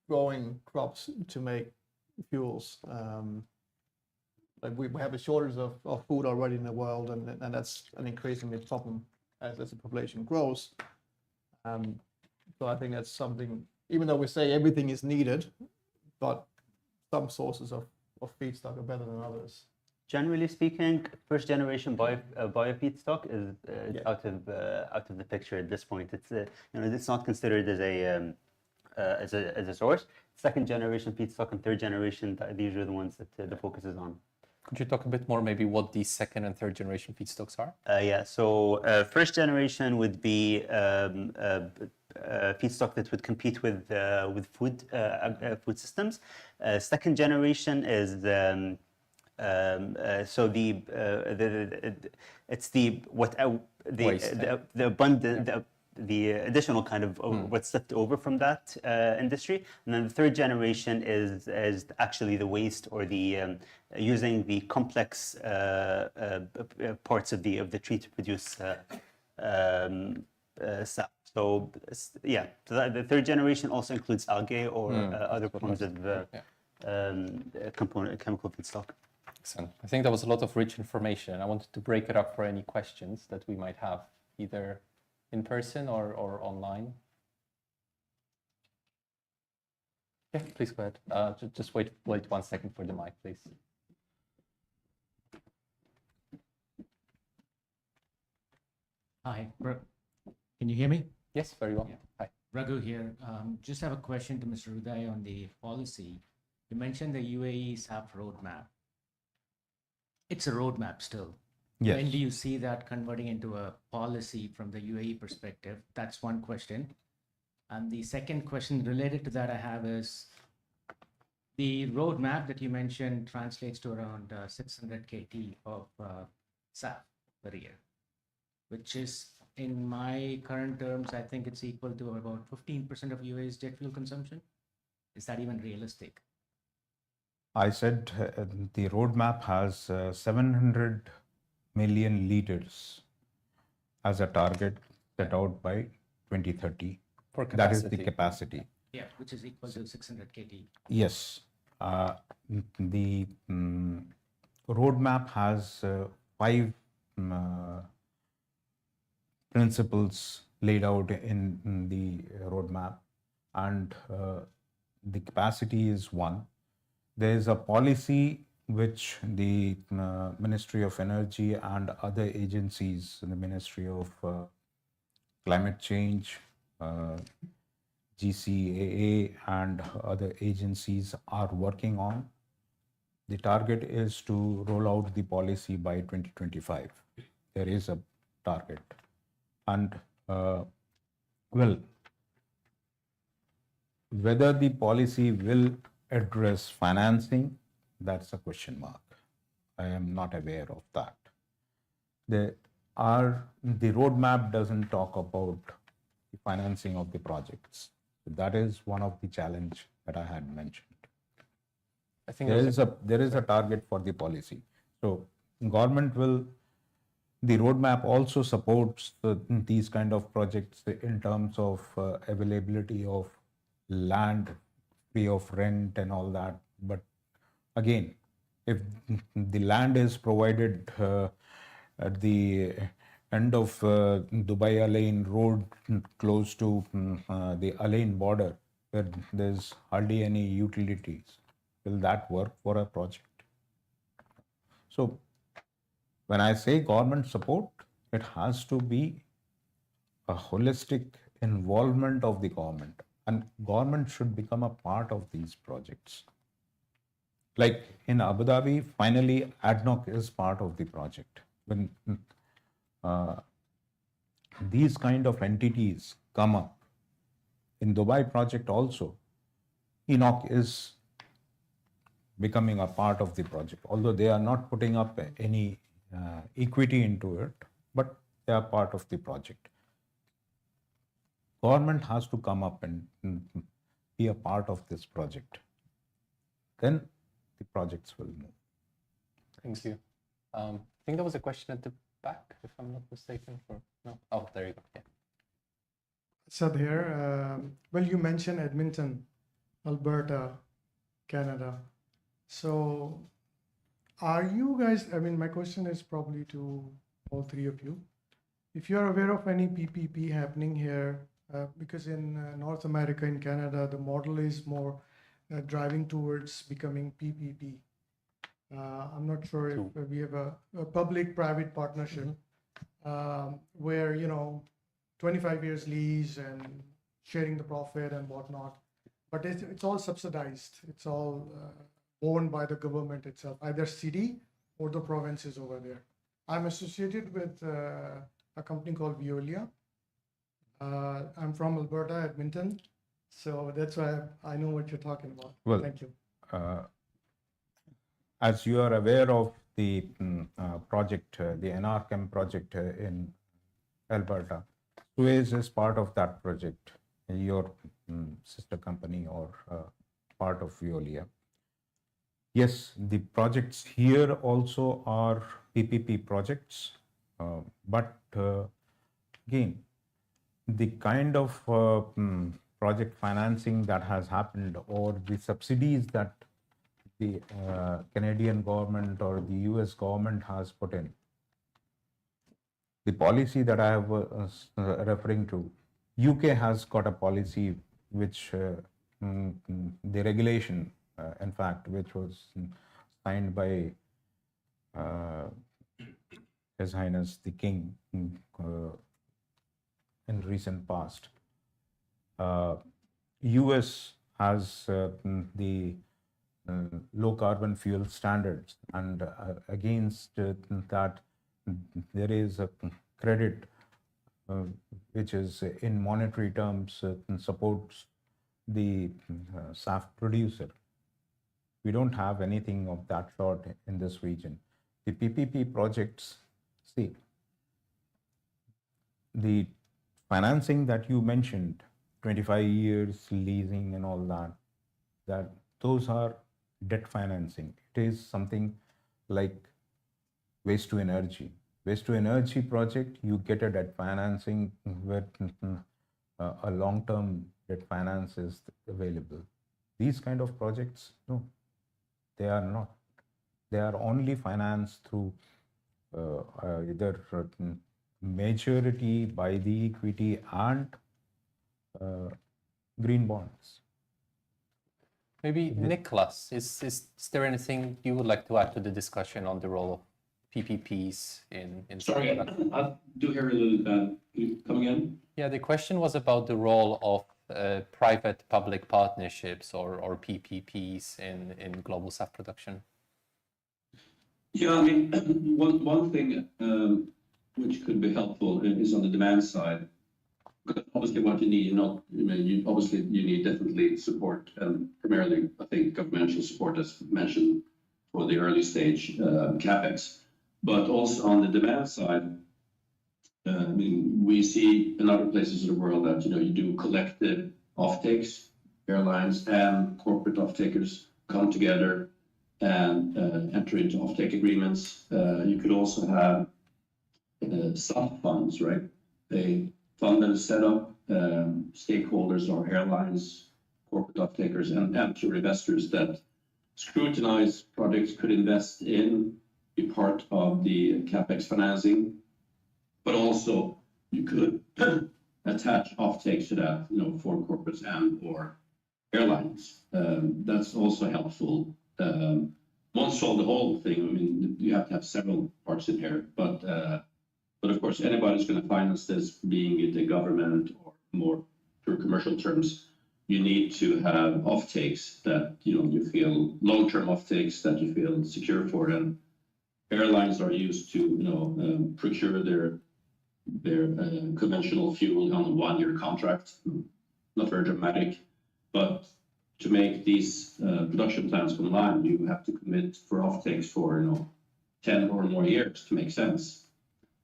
growing crops to make fuels. Like we have a shortage of food already in the world, and that's an increasingly problem as the population grows. So I think that's something, even though we say everything is needed, but some sources of feedstock are better than others. Generally speaking, first generation bio feedstock is out of the picture at this point. It's it's not considered as a source. Second generation feedstock and third generation, these are the ones that the focus is on. Could you talk a bit more maybe what these second and third generation feedstocks are? Yeah, so first generation would be feedstock that would compete with food systems. Second generation is so it's the additional kind of what's left over from that industry, and then the third generation is actually the waste or the using the complex parts of the tree to produce sap. So yeah, so the third generation also includes algae or other forms of chemical feedstock. Excellent. I think that was a lot of rich information. I wanted to break it up for any questions that we might have, either in person or online. Yeah, please go ahead. Just wait 1 second for the mic, please. Hi, can you hear me? Yes, very well. Yeah. Hi. Raghu here. Just have a question to Mr. Uday on the policy. You mentioned the UAE SAF roadmap. It's a roadmap still. Yes. When do you see that converting into a policy from the UAE perspective? That's one question. And the second question related to that I have is, the roadmap that you mentioned translates to around 600 KT of SAF per year, which is, in my current terms, I think it's equal to about 15% of UAE's jet fuel consumption. Is that even realistic? I said the roadmap has 700 million liters as a target set out by 2030. For That is the capacity. capacity. Yeah, which is equal to 600 KT. Yes. The roadmap has 5 principles laid out in the roadmap, and the capacity is one. There is a policy which the Ministry of Energy and other agencies, the Ministry of Climate Change, GCAA, and other agencies are working on. The target is to roll out the policy by 2025. There is a target. And well, whether the policy will address financing, that's a question mark. I am not aware of that. The roadmap doesn't talk about the financing of the projects. That is one of the challenge that I had mentioned. I think There is a target for the policy. So government will, the roadmap also supports these kind of projects in terms of availability of land, free of rent and all that. But again, if the land is provided at the end of Dubai Al Ain road, close to the Al Ain border, where there's hardly any utilities, will that work for a project? So when I say government support, it has to be a holistic involvement of the government, and government should become a part of these projects. Like in Abu Dhabi, finally ADNOC is part of the project. When these kind of entities come up, in Dubai project also, ENOC is becoming a part of the project, although they are not putting up any equity into it, but they are part of the project. Government has to come up and be a part of this project. Then the projects will move. Thank you. I think there was a question at the back, if I'm not mistaken. Or no? Oh, there you go. Yeah. Sad here. Well, you mentioned Edmonton, Alberta, Canada. So are you guys, I mean, my question is probably to all three of you. If you are aware of any PPP happening here, because in North America, in Canada, the model is more driving towards becoming PPP. I'm not sure if we have a public-private partnership where, 25 years lease and sharing the profit and whatnot, but it's all subsidized. It's all owned by the government itself, either city or the provinces over there. I'm associated with a company called Veolia. I'm from Alberta, Edmonton, so that's why I know what you're talking about. Well, Thank you. As you are aware of the project, the NRChem project in Alberta, Suez is part of that project, your sister company or part of Veolia. Yes, the projects here also are PPP projects, but again, the kind of project financing that has happened or the subsidies that the Canadian government or the US government has put in, the policy that I was referring to, UK has got a policy which the regulation, in fact, which was signed by His Highness the King in recent past. US has the low carbon fuel standards, and against that there is a credit which is in monetary terms supports the SAF producer. We don't have anything of that sort in this region. The PPP projects, see, the financing that you mentioned, 25 years leasing and all that those are debt financing. It is something like waste to energy. Waste to energy project, you get a debt financing where a long-term debt finance is available. These kind of projects, no, they are not. They are only financed through either majority by the equity and green bonds. Maybe Nicholas, is there anything you would like to add to the discussion on the role of PPPs in Sorry, I do hear a little bad. Come again? Yeah, the question was about the role of private-public partnerships or PPPs in global SAF production. Yeah, I mean, one thing which could be helpful is on the demand side. Because obviously, what you need, you need definitely support, and primarily, I think, governmental support, as mentioned, for the early stage capex. But also on the demand side, I mean, we see in other places in the world that you do collective offtakes, airlines and corporate offtakers come together and enter into offtake agreements. You could also have sub funds, right? A fund that is set up, stakeholders or airlines, corporate offtakers, and amateur investors that scrutinize projects, could invest in, be part of the capex financing, but also you could attach offtakes to that, for corporates and or airlines. That's also helpful. Won't solve the whole thing. I mean, you have to have several parts in here, but of course, anybody's going to finance this, being it a government or more through commercial terms, you need to have offtakes that you feel long-term offtakes that you feel secure for, and airlines are used to procure their conventional fuel on a 1-year contract. Not very dramatic, but to make these production plants online, you have to commit for offtakes for 10 or more years to make sense.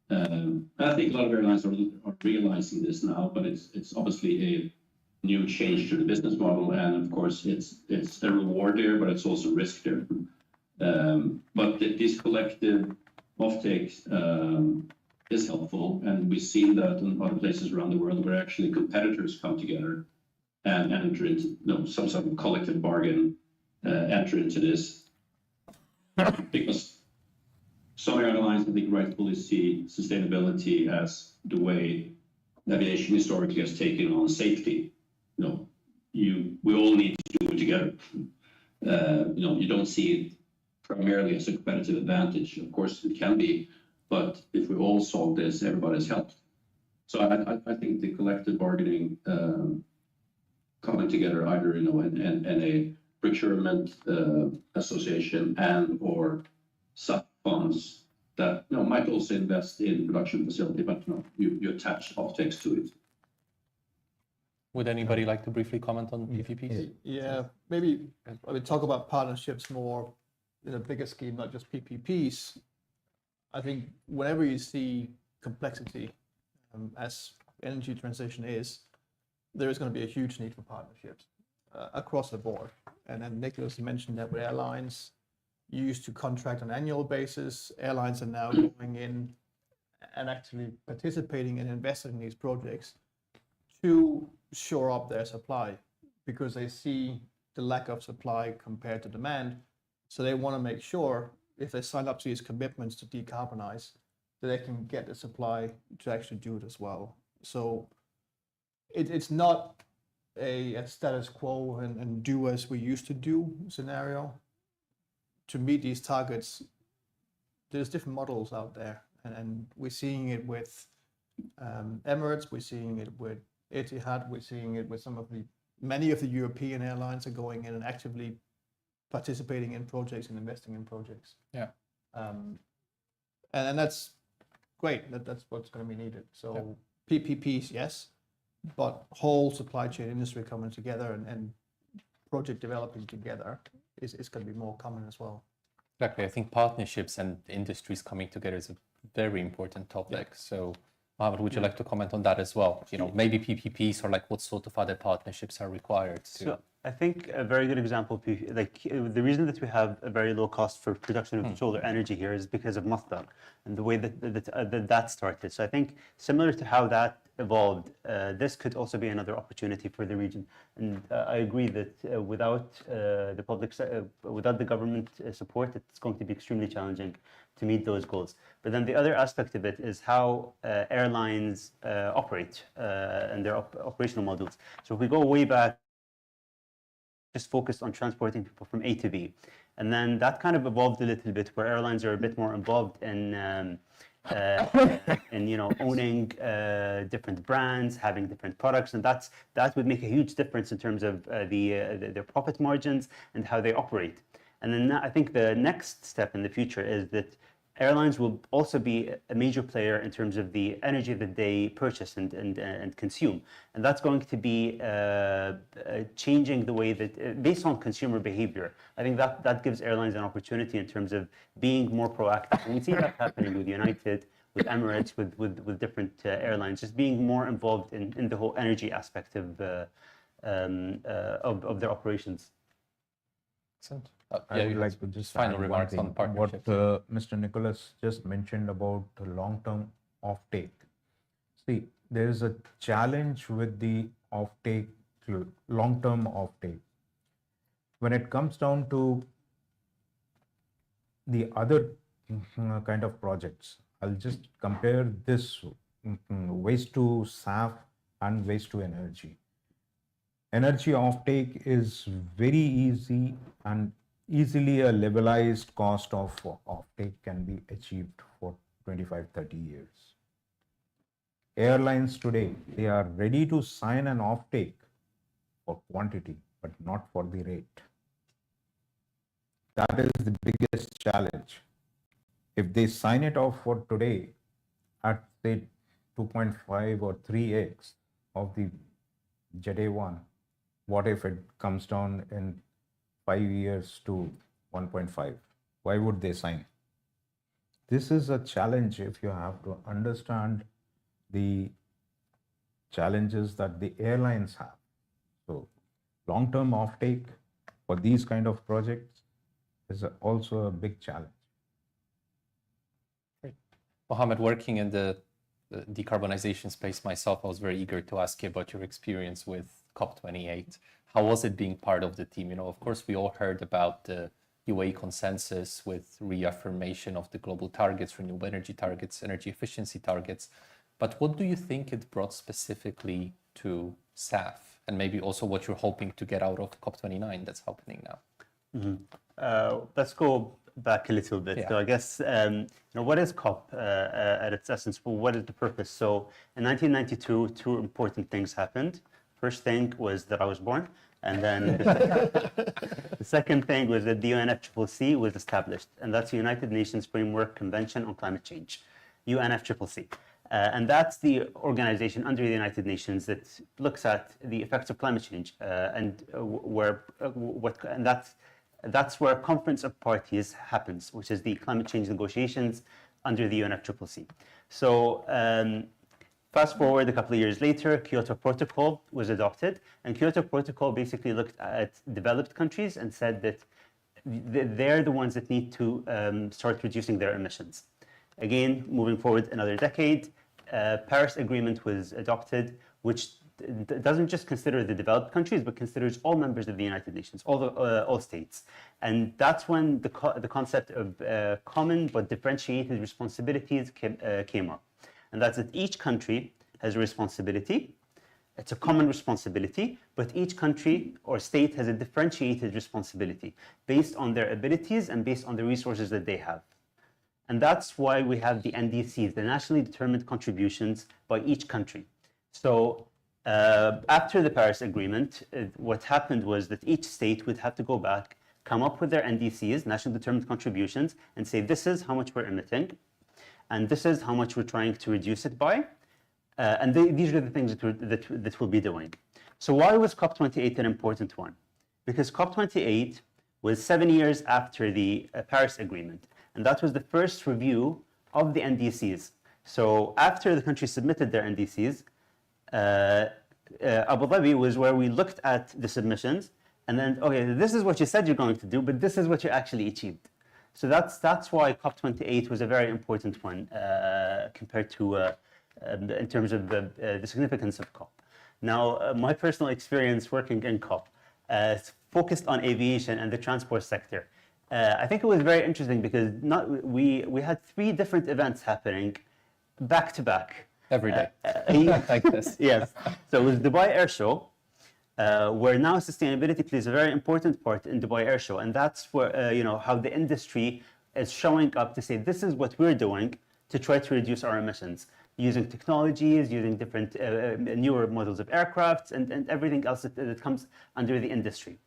I think a lot of airlines are realizing this now, but it's obviously a new change to the business model, and of course it's a reward there, but it's also risk there. But these collective offtakes is helpful, and we've seen that in other places around the world where actually competitors come together and enter into some sort of collective bargain, enter into this, because some airlines, I think, rightfully see sustainability as the way aviation historically has taken on safety. We all need to do it together. You don't see it primarily as a competitive advantage. Of course, it can be, but if we all solve this, everybody's helped. So I think the collective bargaining coming together either in a procurement association and or sub funds that might also invest in production facility, but you attach offtakes to it. Would anybody like to briefly comment on PPPs? Yeah, maybe I would talk about partnerships more in a bigger scheme, not just PPPs. I think whenever you see complexity, as energy transition is, there is going to be a huge need for partnerships across the board. And then Nicholas mentioned that with airlines, you used to contract on an annual basis. Airlines are now going in and actually participating and investing in these projects to shore up their supply, because they see the lack of supply compared to demand. So they want to make sure if they sign up to these commitments to decarbonize, that they can get the supply to actually do it as well. So it's not a status quo and do as we used to do scenario. To meet these targets, there's different models out there, and we're seeing it with Emirates, we're seeing it with Etihad, we're seeing it with many of the European airlines are going in and actively participating in projects and investing in projects. Yeah. And that's great. That's what's going to be needed. So PPPs, yes, but whole supply chain industry coming together and project developing together is going to be more common as well. Exactly. I think partnerships and industries coming together is a very important topic. So Mohammed, would you like to comment on that as well? Maybe PPPs, or like what sort of other partnerships are required to... So I think a very good example, the reason that we have a very low cost for production of solar energy here is because of Masdar and the way that started. So I think similar to how that evolved, this could also be another opportunity for the region. And I agree that without the without the government support, it's going to be extremely challenging to meet those goals. But then the other aspect of it is how airlines operate and their operational models. So if we go way back, just focused on transporting people from A to B. And then that kind of evolved a little bit, where airlines are a bit more involved in owning different brands, having different products, and that would make a huge difference in terms of their profit margins and how they operate. And then I think the next step in the future is that airlines will also be a major player in terms of the energy that they purchase and consume. And that's going to be changing the way that, based on consumer behavior, I think that gives airlines an opportunity in terms of being more proactive. And we see that happening with United, with Emirates, with different airlines, just being more involved in the whole energy aspect of their operations. Excellent. I would like to just final add remarks one on thing. partnerships. What Mr. Nicholas just mentioned about the long-term offtake. See, there is a challenge with the offtake, long-term offtake. When it comes down to the other kind of projects, I'll just compare this waste to SAF and waste to energy. Energy offtake is very easy, and easily a levelized cost of offtake can be achieved for 25-30 years. Airlines today, they are ready to sign an offtake for quantity, but not for the rate. That is the biggest challenge. If they sign it off for today at say 2.5 or 3x of the Jet A1, what if it comes down in 5 years to 1.5? Why would they sign? This is a challenge if you have to understand the challenges that the airlines have. So long-term offtake for these kind of projects is also a big challenge. Mohammed, working in the decarbonization space myself, I was very eager to ask you about your experience with COP28. How was it being part of the team? You know, of course, we all heard about the UAE consensus with reaffirmation of the global targets, renewable energy targets, energy efficiency targets. But what do you think it brought specifically to SAF? And maybe also what you're hoping to get out of COP29 that's happening now? Let's go back a little bit. Yeah. So I guess, what is COP at its essence? Well, what is the purpose? So in 1992, two important things happened. First thing was that I was born. And then the second thing was that the UNFCCC was established. And that's the United Nations Framework Convention on Climate Change, UNFCCC. And that's the organization under the United Nations that looks at the effects of climate change, that's where a conference of parties happens, which is the climate change negotiations under the UNFCCC. So fast forward a couple of years later, Kyoto Protocol was adopted, and Kyoto Protocol basically looked at developed countries and said that they're the ones that need to start reducing their emissions. Again, moving forward another decade, Paris Agreement was adopted, which doesn't just consider the developed countries, but considers all members of the United Nations, all states. And that's when the concept of common but differentiated responsibilities came up. And that's that each country has a responsibility. It's a common responsibility, but each country or state has a differentiated responsibility based on their abilities and based on the resources that they have. And that's why we have the NDCs, the nationally determined contributions by each country. So after the Paris Agreement, what happened was that each state would have to go back, come up with their NDCs, nationally determined contributions, and say, this is how much we're emitting, and this is how much we're trying to reduce it by. And these are the things that we'll be doing. So why was COP28 an important one? Because COP28 was 7 years after the Paris Agreement. And that was the first review of the NDCs. So after the countries submitted their NDCs, Abu Dhabi was where we looked at the submissions and then, okay, this is what you said you're going to do, but this is what you actually achieved. So that's why COP28 was a very important one compared to, in terms of the significance of COP. Now, my personal experience working in COP focused on aviation and the transport sector. I think it was very interesting because we had 3 different events happening back to back. Every day, like this. Yes. So it was Dubai Air Show, where now sustainability plays a very important part in Dubai Air Show. And that's where, how the industry is showing up to say, this is what we're doing to try to reduce our emissions, using technologies, using different newer models of aircrafts and everything else that comes under the industry.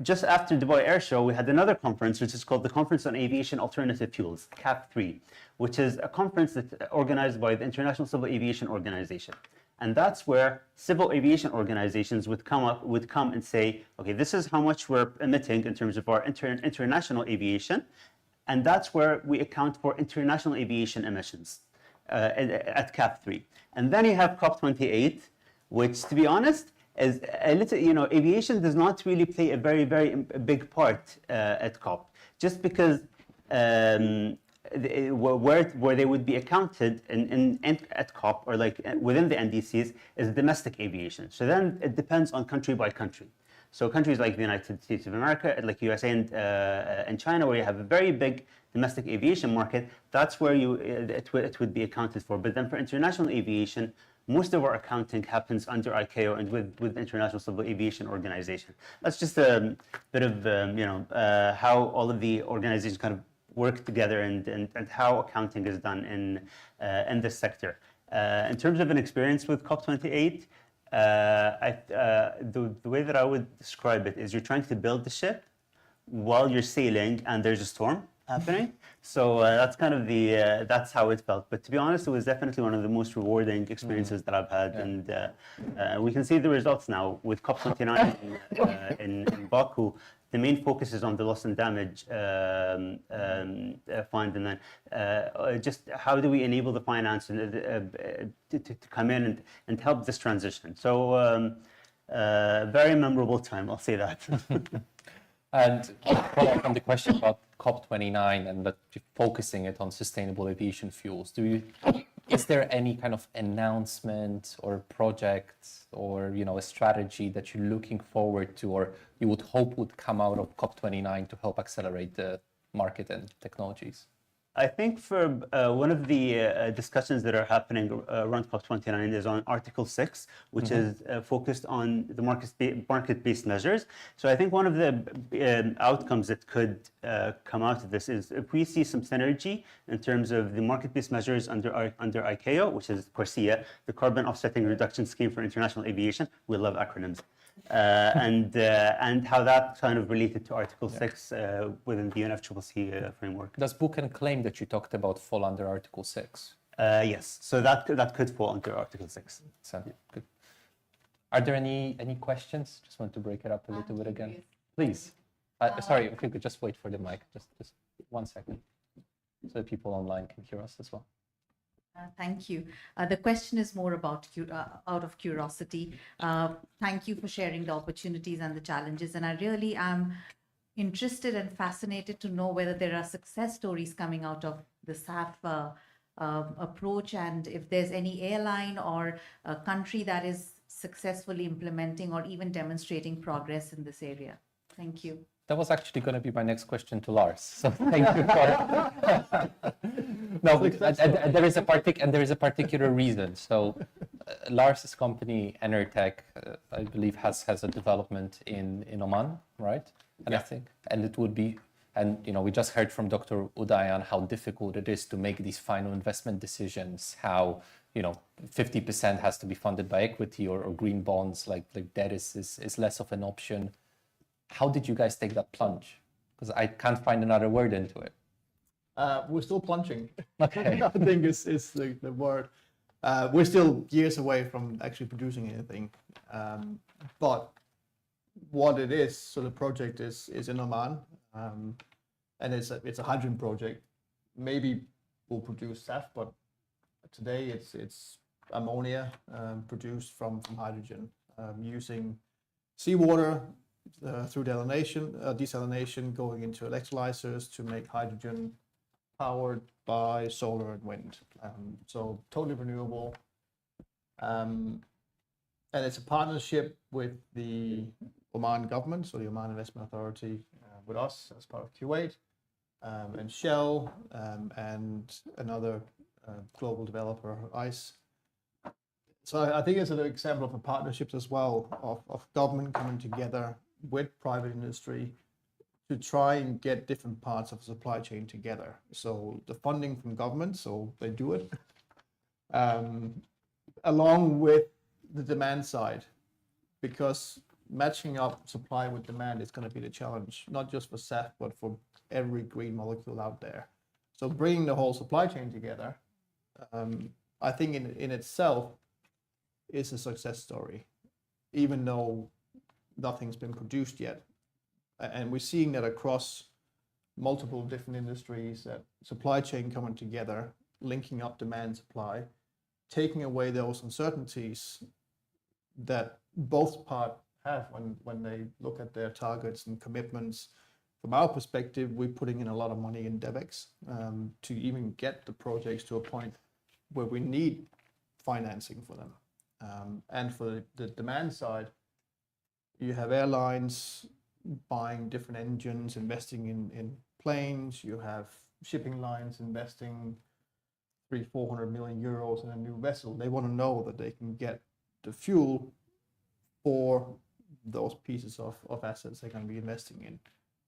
Just after Dubai Air Show, we had another conference, which is called the Conference on Aviation Alternative Fuels, CAF3, which is a conference that's organized by the International Civil Aviation Organization. And that's where civil aviation organizations would come and say, okay, this is how much we're emitting in terms of our international aviation. And that's where we account for international aviation emissions at CAF3. And then you have COP28, which, to be honest, is a little, aviation does not really play a very, very big part at COP, just because where they would be accounted at COP or like within the NDCs is domestic aviation. So then it depends on country by country. So countries like the United States of America, like USA and China, where you have a very big domestic aviation market, that's where it would be accounted for. But then for international aviation, most of our accounting happens under ICAO and with the International Civil Aviation Organization. That's just a bit of how all of the organizations kind of work together and how accounting is done in this sector. In terms of an experience with COP28, the way that I would describe it is you're trying to build the ship while you're sailing and there's a storm. happening. So that's kind of the that's how it felt. But to be honest, it was definitely one of the most rewarding experiences that I've had, and we can see the results now with COP29 in Baku. The main focus is on the loss and damage fund, and then just how do we enable the finance to come in and help this transition. So very memorable time, I'll say that. And follow up on the question about COP29 and that you're focusing it on sustainable aviation fuels. Is there any kind of announcement or project or a strategy that you're looking forward to, or you would hope would come out of COP29 to help accelerate the market and technologies? I think for one of the discussions that are happening around COP29 is on Article 6, which is focused on the market-based measures. So I think one of the outcomes that could come out of this is if we see some synergy in terms of the market-based measures under ICAO, which is CORSIA, the Carbon Offsetting Reduction Scheme for International Aviation. We love acronyms. And how that kind of related to Article 6 within the UNFCCC framework. Does book and claim that you talked about fall under Article 6? Yes, so that could fall under Article 6. So, good. Are there any questions? Just want to break it up a little bit again. Please. Sorry, if you could just wait for the mic, just 1 second, so that people online can hear us as well. Thank you. The question is more about out of curiosity. Thank you for sharing the opportunities and the challenges. And I really am interested and fascinated to know whether there are success stories coming out of the SAF approach, and if there's any airline or a country that is successfully implementing or even demonstrating progress in this area. Thank you. That was actually going to be my next question to Lars. So thank you for No, and there is a particular reason. So Lars's company, Enertech, I believe has a development in Oman, right? And I think, and it would be, and we just heard from Dr. Udayan how difficult it is to make these final investment decisions, how 50% has to be funded by equity or green bonds, like debt is less of an option. How did you guys take that plunge? Because I can't find another word into it. We're still plunging. Okay. I think it's the word. We're still years away from actually producing anything. But what it is, so the project is in Oman, and it's a hydrogen project. Maybe we'll produce SAF, but today it's ammonia produced from hydrogen using seawater. Through desalination going into electrolyzers to make hydrogen powered by solar and wind. So totally renewable. And it's a partnership with the Oman government, so the Oman Investment Authority with us as part of Kuwait, and Shell, and another global developer, ICE. So I think it's an example of a partnership as well of government coming together with private industry to try and get different parts of the supply chain together. So the funding from government, so they do it, along with the demand side, because matching up supply with demand is going to be the challenge, not just for SAF, but for every green molecule out there. So bringing the whole supply chain together, I think in itself is a success story, even though nothing's been produced yet. And we're seeing that across multiple different industries, that supply chain coming together, linking up demand supply, taking away those uncertainties that both parts have when they look at their targets and commitments. From our perspective, we're putting in a lot of money in DevEx to even get the projects to a point where we need financing for them. And for the demand side, you have airlines buying different engines, investing in planes. You have shipping lines investing 300-400 million euros in a new vessel. They want to know that they can get the fuel for those pieces of assets they're going to be investing in.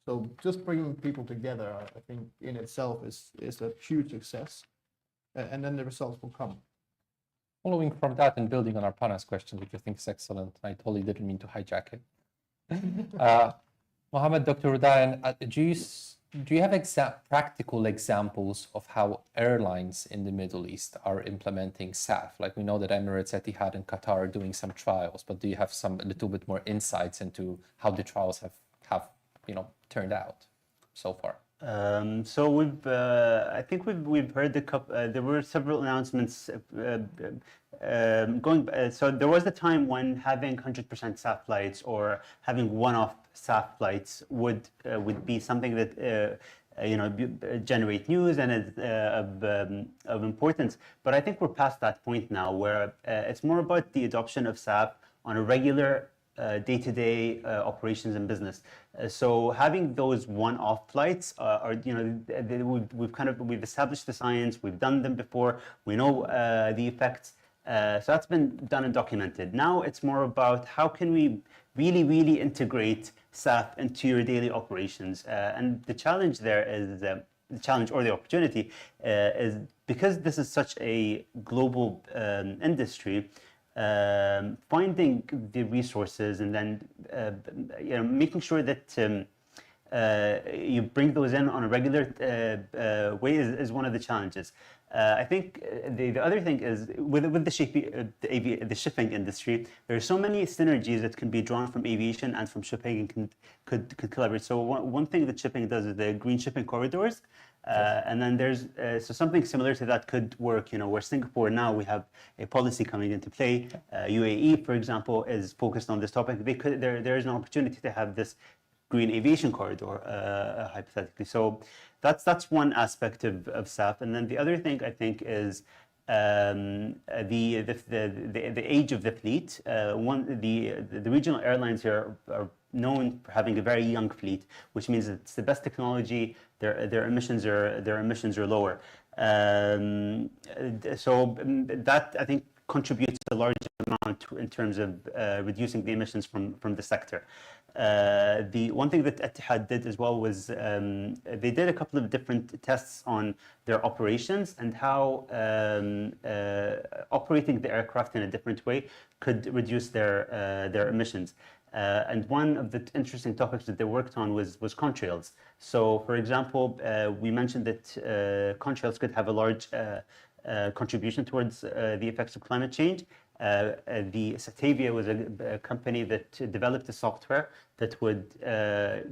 So just bringing people together, I think in itself is a huge success. And then the results will come. Following from that and building on our Arpana's question, which I think is excellent, I totally didn't mean to hijack it. Mohammed, Dr. Udayan, Do you have practical examples of how airlines in the Middle East are implementing SAF? Like we know that Emirates, Etihad, and Qatar are doing some trials, but do you have a little bit more insights into how the trials have turned out so far? So I think we've heard there were several announcements so there was a time when having 100% SAF flights or having one-off SAF flights would be something that generate news and is of importance. But I think we're past that point now, where it's more about the adoption of SAF on a regular day-to-day operations and business. So having those one-off flights we've established the science, we've done them before, we know the effects. So that's been done and documented. Now it's more about how can we really integrate SAF into your daily operations. And the challenge there is, the challenge or the opportunity is, because this is such a global industry, finding the resources and then making sure that you bring those in on a regular way is one of the challenges. I think the other thing is with the shipping industry, there are so many synergies that can be drawn from aviation and from shipping and could collaborate. So one thing that shipping does is the green shipping corridors. And then there's so something similar to that could work, where Singapore now we have a policy coming into play. UAE, for example, is focused on this topic. There is an opportunity to have this green aviation corridor, hypothetically. So that's one aspect of SAF. And then the other thing I think is the age of the fleet. The regional airlines here are known for having a very young fleet, which means it's the best technology. Their emissions are lower. So that I think contributes a large amount in terms of reducing the emissions from the sector. The one thing that Etihad did as well was they did a couple of different tests on their operations and how operating the aircraft in a different way could reduce their emissions. And one of the interesting topics that they worked on was contrails. So, for example, we mentioned that contrails could have a large contribution towards the effects of climate change. The Satavia was a company that developed a software that would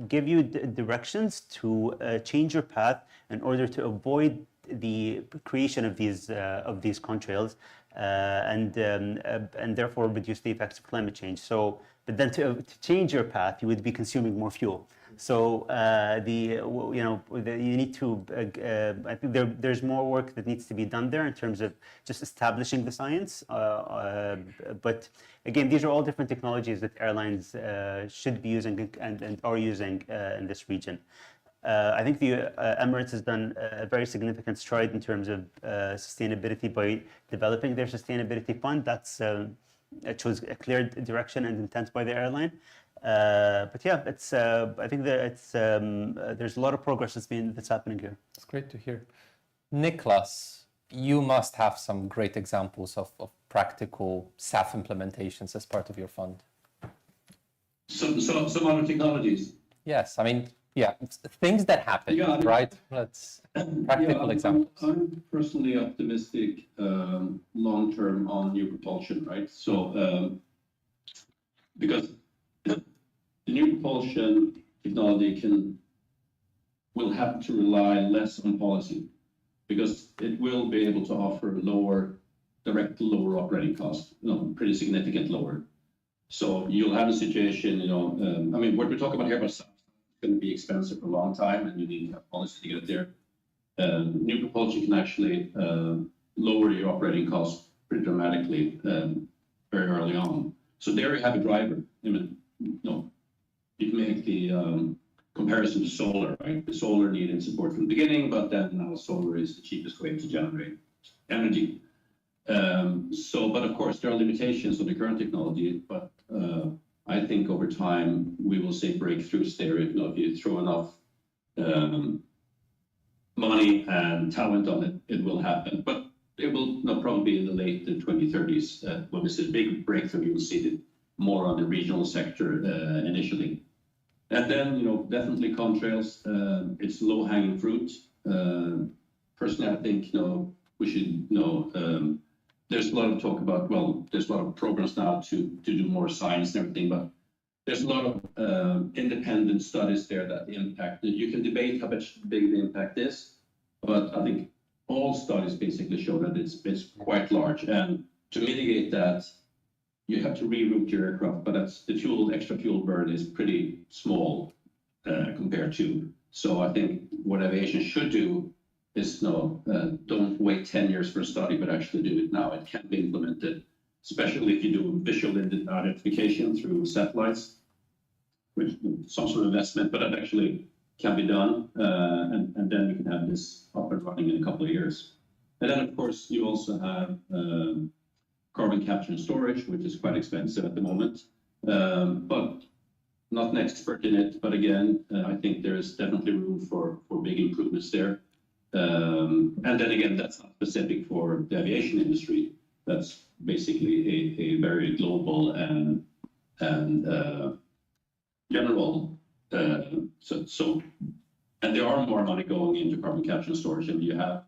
give you directions to change your path in order to avoid the creation of these contrails and therefore reduce the effects of climate change. So, but then to change your path, you would be consuming more fuel. So you need to. I think there's more work that needs to be done there in terms of just establishing the science. But again, these are all different technologies that airlines should be using and are using in this region. I think the Emirates has done a very significant stride in terms of sustainability by developing their sustainability fund. It shows a clear direction and intent by the airline. But yeah, I think that there's a lot of progress that's happening here. It's great to hear. Nicholas, you must have some great examples of practical SAF implementations as part of your fund. Some other technologies. Yes, I mean, yeah, things that happen, Yeah, right? Let's practical examples. I'm personally optimistic long term on new propulsion, right? So because the new propulsion technology will have to rely less on policy, because it will be able to offer lower operating costs, pretty significant lower. So you'll have a situation, I mean, what we're talking about here about SAF is going to be expensive for a long time, and you need to have policy to get it there. New propulsion can actually lower your operating costs pretty dramatically very early on. So there you have a driver. I mean, you can make the comparison to solar, right? The solar needed support from the beginning, but then now solar is the cheapest way to generate energy. But of course, there are limitations on the current technology, but I think over time we will see breakthroughs there. If you throw enough money and talent on it, it will happen. But it will probably be in the late 2030s when we see a big breakthrough. You will see it more on the regional sector initially. And then, definitely contrails, it's low-hanging fruit. Personally, I think, we should, there's a lot of talk about, well, there's a lot of programs now to do more science and everything, but there's a lot of independent studies there that impact. You can debate how big the impact is, but I think all studies basically show that it's quite large. And to mitigate that, you have to reroute your aircraft, but that's the extra fuel burn is pretty small compared to. So I think what aviation should do is don't wait 10 years for a study, but actually do it now. It can be implemented, especially if you do visual identification through satellites, which some sort of investment, but it actually can be done, and then you can have this up and running in a couple of years. And then, of course, you also have carbon capture and storage, which is quite expensive at the moment, but not an expert in it. But again, I think there is definitely room for big improvements there. And then again, that's not specific for the aviation industry. That's basically a very global and general. And there are more money going into carbon capture and storage, and you have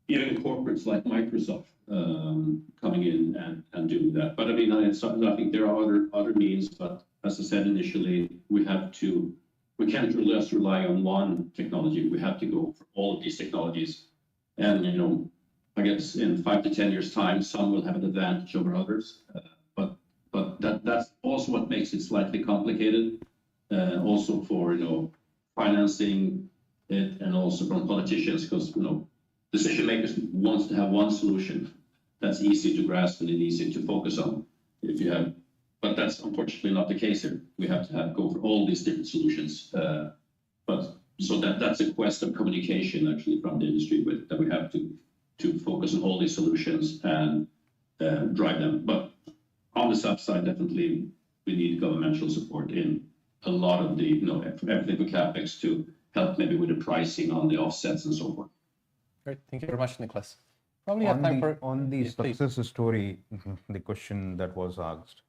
even corporates like Microsoft coming in and doing that. But I mean, I think there are other means, but as I said initially, we can't just rely on one technology. We have to go for all of these technologies. And, I guess in 5 to 10 years time, some will have an advantage over others. But that's also what makes it slightly complicated, also for, financing it, and also from politicians, because, decision makers wants to have one solution that's easy to grasp and easy to focus on. But that's unfortunately not the case here. We have to go for all these different solutions. But so that's a quest of communication actually from the industry that we have to focus on all these solutions and drive them. But on the sub side, definitely we need governmental support in a lot of the, everything for CapEx to help maybe with the pricing on the offsets and so forth. Great, thank you very much, Nicholas. Probably have time for on the Yes, please. success story, the question that was asked,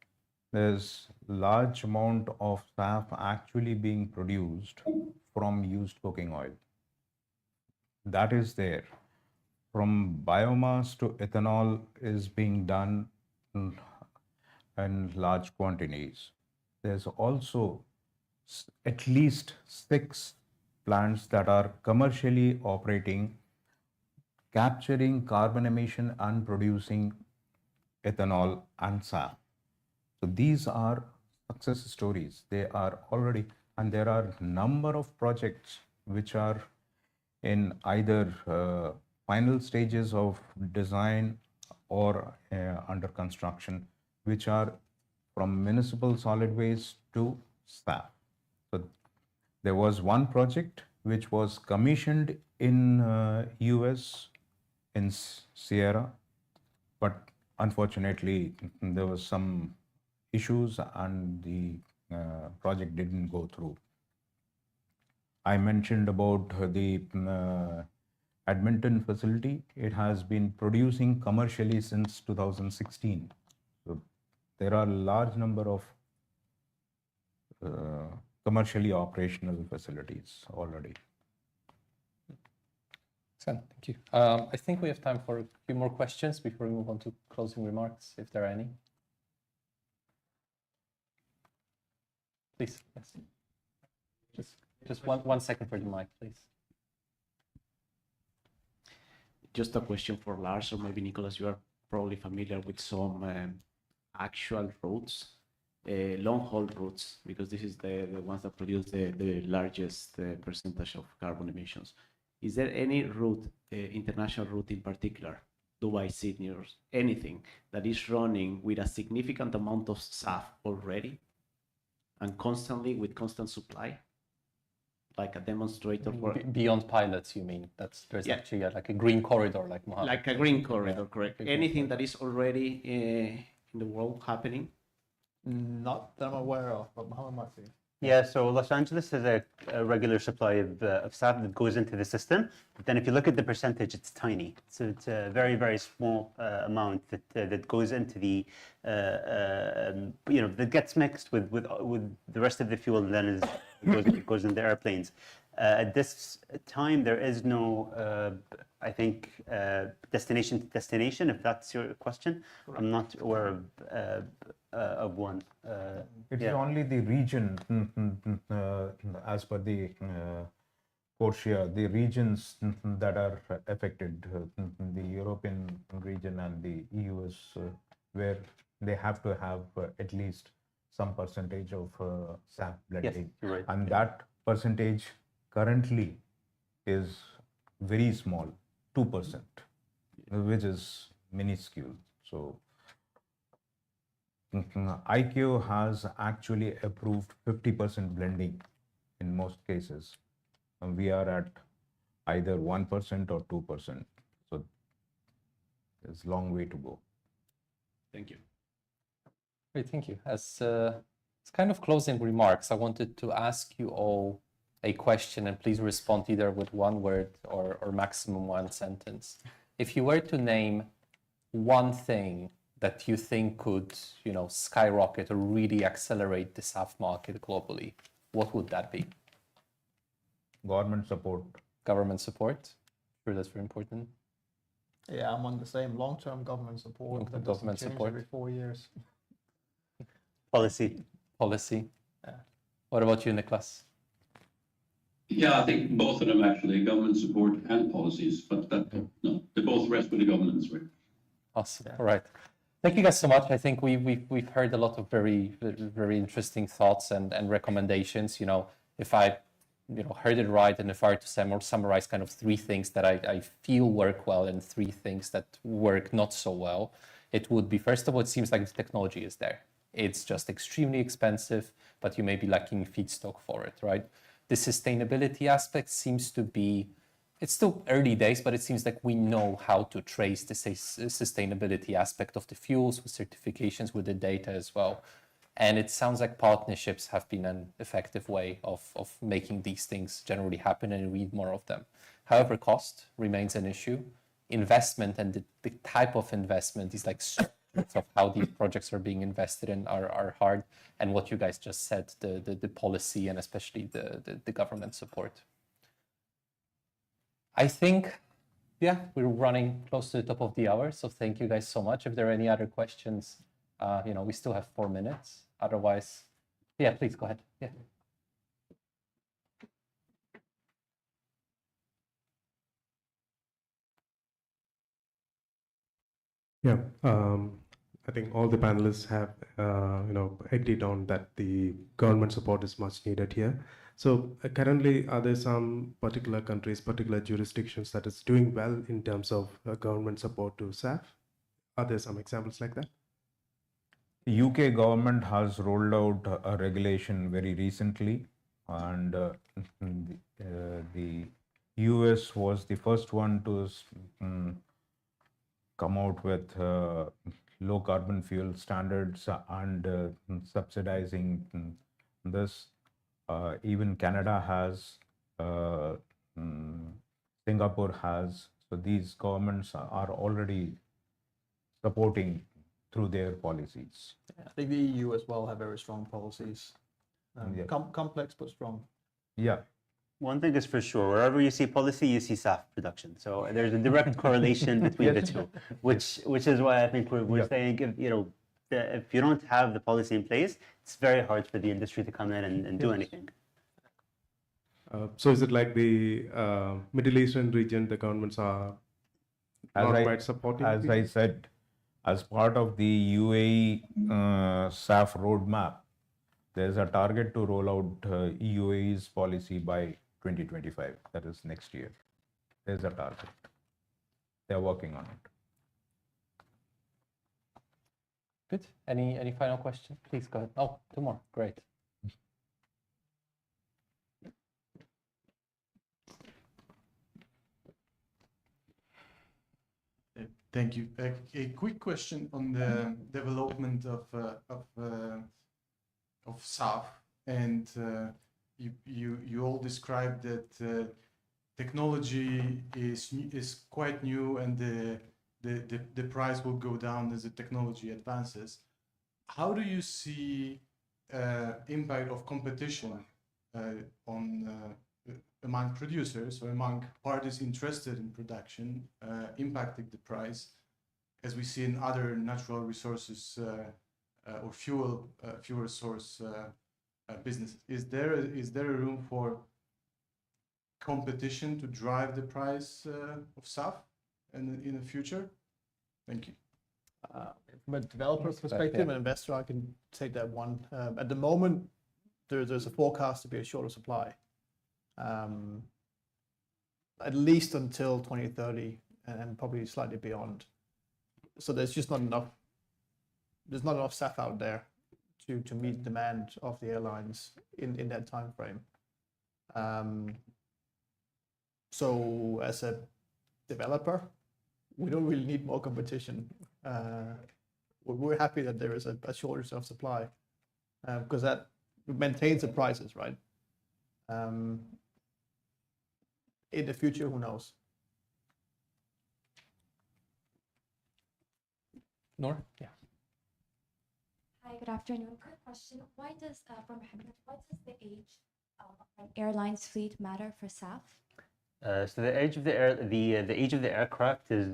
there's large amount of SAF actually being produced from used cooking oil. That is there. From biomass to ethanol is being done in large quantities. There's also at least 6 plants that are commercially operating, capturing carbon emission and producing ethanol and SAF. So these are success stories. They are already, and there are number of projects which are in either final stages of design or under construction, which are from municipal solid waste to SAF. So there was one project which was commissioned in US in Sierra, but unfortunately there was some issues and the project didn't go through. I mentioned about the Edmonton facility. It has been producing commercially since 2016. So there are a large number of commercially operational facilities already. Excellent, thank you. I think we have time for a few more questions before we move on to closing remarks, if there are any. Please, yes. Just one second for the mic, please. Just a question for Lars, or maybe Nicholas, you are probably familiar with some actual routes, long-haul routes, because this is the ones that produce the largest percentage of carbon emissions. Is there any route, international route in particular, Dubai, Sydney, or anything that is running with a significant amount of SAF already and constantly with constant supply? Like a demonstrator for Beyond pilots, you mean? There's Yeah. actually like a green corridor, like Mohammed. like a green corridor, Yeah. correct? A green Anything that is already in the world happening? Not that I'm aware of, but Mohammed might be. Yeah, so Los Angeles has a regular supply of SAF that goes into the system. But then if you look at the percentage, it's tiny. So it's a very, very small amount that goes into the, that gets mixed with the rest of the fuel and then goes in the airplanes. At this time, there is no, I think, destination to destination, if that's your question. I'm not aware of one. It's Yeah. only the region, as per the CORSIA, the regions that are affected, the European region and the US, where they have to have at least some percentage of SAF Yes, blending. you're right. And that percentage currently is very small, 2%, which is minuscule. So IQ has actually approved 50% blending in most cases. And we are at either 1% or 2%. So there's a long way to go. Thank you. Great, thank you. As kind of closing remarks, I wanted to ask you all a question, and please respond either with one word or maximum one sentence. If you were to name one thing that you think could, skyrocket or really accelerate the SAF market globally, what would that be? Government support. Government support? Sure, that's very important. Yeah, I'm on the same long-term government support. Long-term That doesn't government change support. every 4 years. Policy. Policy. Yeah. What about you, Niklas? Yeah, I think both of them actually, government support and policies, but no, they both rest with the governments, right? Awesome. All right. Thank you guys so much. I think we've heard a lot of very, very interesting thoughts and recommendations. If I heard it right, and if I were to summarize kind of three things that I feel work well and three things that work not so well, it would be, first of all, it seems like the technology is there. It's just extremely expensive, but you may be lacking feedstock for it, right? The sustainability aspect seems to be, it's still early days, but it seems like we know how to trace the sustainability aspect of the fuels with certifications, with the data as well. And it sounds like partnerships have been an effective way of making these things generally happen, and we need more of them. However, cost remains an issue. Investment and the type of investment is like of how these projects are being invested in are hard. And what you guys just said, the policy and especially the government support. I think, yeah, we're running close to the top of the hour. So thank you guys so much. If there are any other questions, we still have 4 minutes. Otherwise, yeah, please go ahead. Yeah. Yeah, I think all the panelists have, agreed on that the government support is much needed here. So currently, are there some particular countries, particular jurisdictions that is doing well in terms of government support to SAF? Are there some examples like that? UK government has rolled out a regulation very recently, and the US was the first one to come out with low carbon fuel standards and subsidizing this. Even Canada has, Singapore has. So these governments are already supporting through their policies. I think the EU as well have very strong policies. Yeah. Complex but strong. Yeah. One thing is for sure, wherever you see policy, you see SAF production. So there's a direct correlation between the two, which is why I think we're saying, if you don't have the policy in place, it's very hard for the industry to come in and do anything. So is it like the Middle Eastern region, the governments are not quite supporting? As I said, as part of the UAE SAF roadmap, there's a target to roll out UAE's policy by 2025. That is next year. There's a target. They're working on it. Good. Any final question? Please go ahead. Oh, 2 more. Great. Thank you. A quick question on the development of SAF and you all described that technology is quite new, and the price will go down as the technology advances. How do you see impact of competition on among producers or among parties interested in production impacting the price, as we see in other natural resources or fuel source businesses? Is there a room for competition to drive the price of SAF in the future? Thank you. From a developer's perspective, an investor, I can take that one. At the moment, there's a forecast to be a shorter supply, at least until 2030, and probably slightly beyond. So there's just not enough. There's not enough SAF out there to meet demand of the airlines in that time frame. So as a developer, we don't really need more competition. We're happy that there is a shortage of supply, because that maintains the prices, right? In the future, who knows? Nora? Yeah. Hi, good afternoon. Quick question. Why does, from Mohammed, why does the age of an airline's fleet matter for SAF? So the age of the age of the aircraft is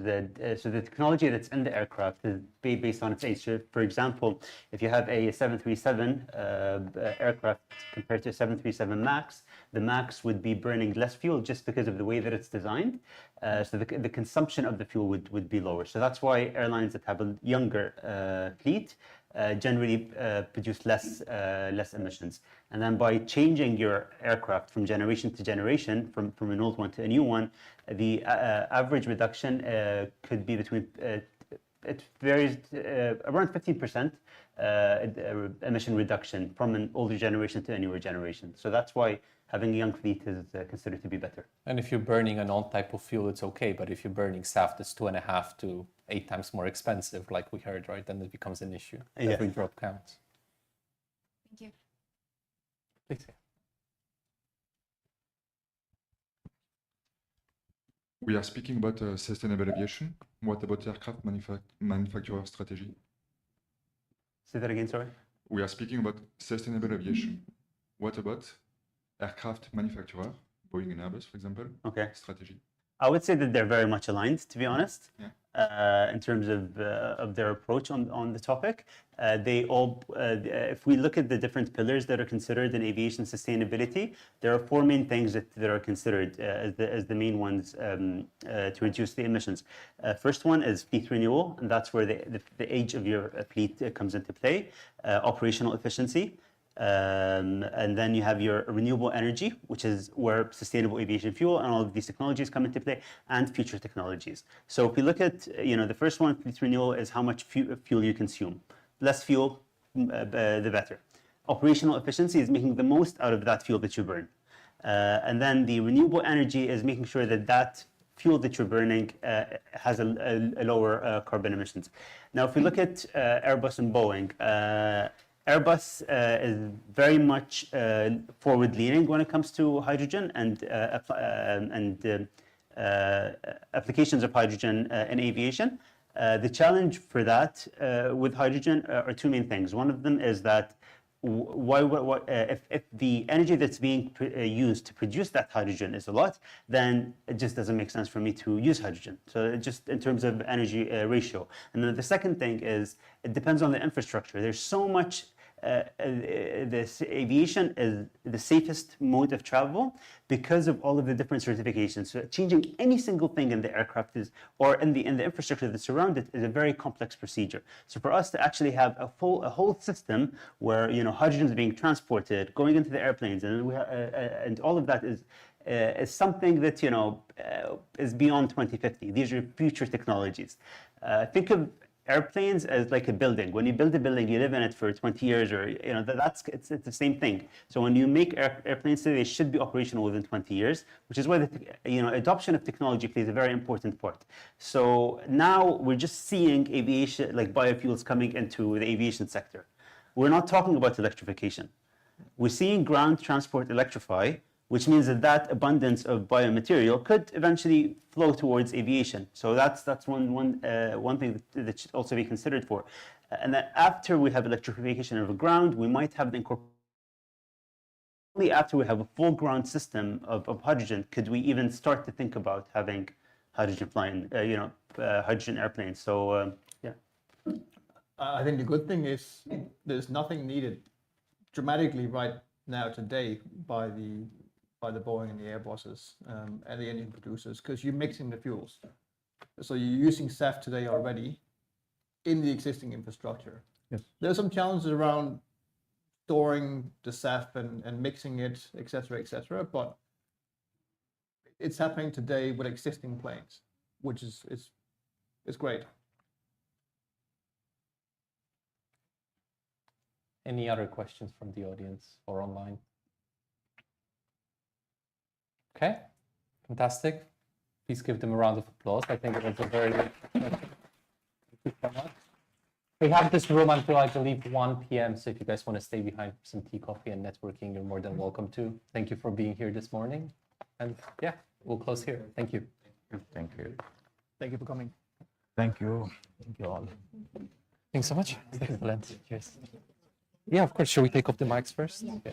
so the technology that's in the aircraft is based on its age. So for example, if you have a 737 aircraft compared to a 737 MAX, the MAX would be burning less fuel just because of the way that it's designed. So the consumption of the fuel would be lower. So that's why airlines that have a younger fleet generally produce less emissions. And then by changing your aircraft from generation to generation, from an old one to a new one, the average reduction could be between, it varies around 15% emission reduction from an older generation to a newer generation. So that's why having a young fleet is considered to be better. And if you're burning an old type of fuel, it's okay. But if you're burning SAF, that's 2.5 to 8 times more expensive, like we heard, right? Then it becomes an issue. Yeah. Every drop counts. Thank you. Please. We are speaking about sustainable aviation. What about aircraft manufacturer strategy? Say that again, sorry. We are speaking about sustainable aviation. What about aircraft manufacturer, Boeing and Airbus, for example, strategy? I would say that they're very much aligned, to be honest, in terms of their approach on the topic. They all, if we look at the different pillars that are considered in aviation sustainability, there are 4 main things that are considered as the main ones to reduce the emissions. First one is fleet renewal, and that's where the age of your fleet comes into play. Operational efficiency. And then you have your renewable energy, which is where sustainable aviation fuel and all of these technologies come into play, and future technologies. So if we look at, the first one, fleet renewal, is how much fuel you consume. Less fuel, the better. Operational efficiency is making the most out of that fuel that you burn. And then the renewable energy is making sure that fuel that you're burning has a lower carbon emissions. Now, if we look at Airbus and Boeing, Airbus is very much forward-leaning when it comes to hydrogen and applications of hydrogen in aviation. The challenge for that with hydrogen are 2 main things. One of them is that if the energy that's being used to produce that hydrogen is a lot, then it just doesn't make sense for me to use hydrogen. So just in terms of energy ratio. And then the second thing is it depends on the infrastructure. There's so much. This aviation is the safest mode of travel because of all of the different certifications. So changing any single thing in the aircraft or in the infrastructure that's around it is a very complex procedure. So for us to actually have a whole system where hydrogen is being transported, going into the airplanes, and all of that is something that is beyond 2050. These are future technologies. Think of airplanes as like a building. When you build a building, you live in it for 20 years, or it's the same thing. So when you make airplanes today, they should be operational within 20 years, which is why the adoption of technology plays a very important part. So now we're just seeing aviation, like biofuels, coming into the aviation sector. We're not talking about electrification. We're seeing ground transport electrify, which means that that abundance of biomaterial could eventually flow towards aviation. So that's one thing that should also be considered for. And then after we have electrification of the ground, we might have the incorporation. Only after we have a full ground system of hydrogen could we even start to think about having hydrogen flying, hydrogen airplanes. So yeah. I think the good thing is there's nothing needed dramatically right now today by the Boeing and the Airbuses and the engine producers, because you're mixing the fuels. So you're using SAF today already in the existing infrastructure. Yes. There's some challenges around storing the SAF and mixing it, et cetera, but it's happening today with existing planes, which is great. Any other questions from the audience or online? Okay, fantastic. Please give them a round of applause. I think it was a very good question. Thank you so much. We have this room until, I believe, 1 p.m. So if you guys want to stay behind for some tea, coffee, and networking, you're more than welcome to. Thank you for being here this morning. And yeah, we'll close here. Thank you. Thank you. Thank you for coming. Thank you. Thank you all. Thanks so much. Excellent. Cheers. Yeah, of course. Shall we take off the mics first? Yeah.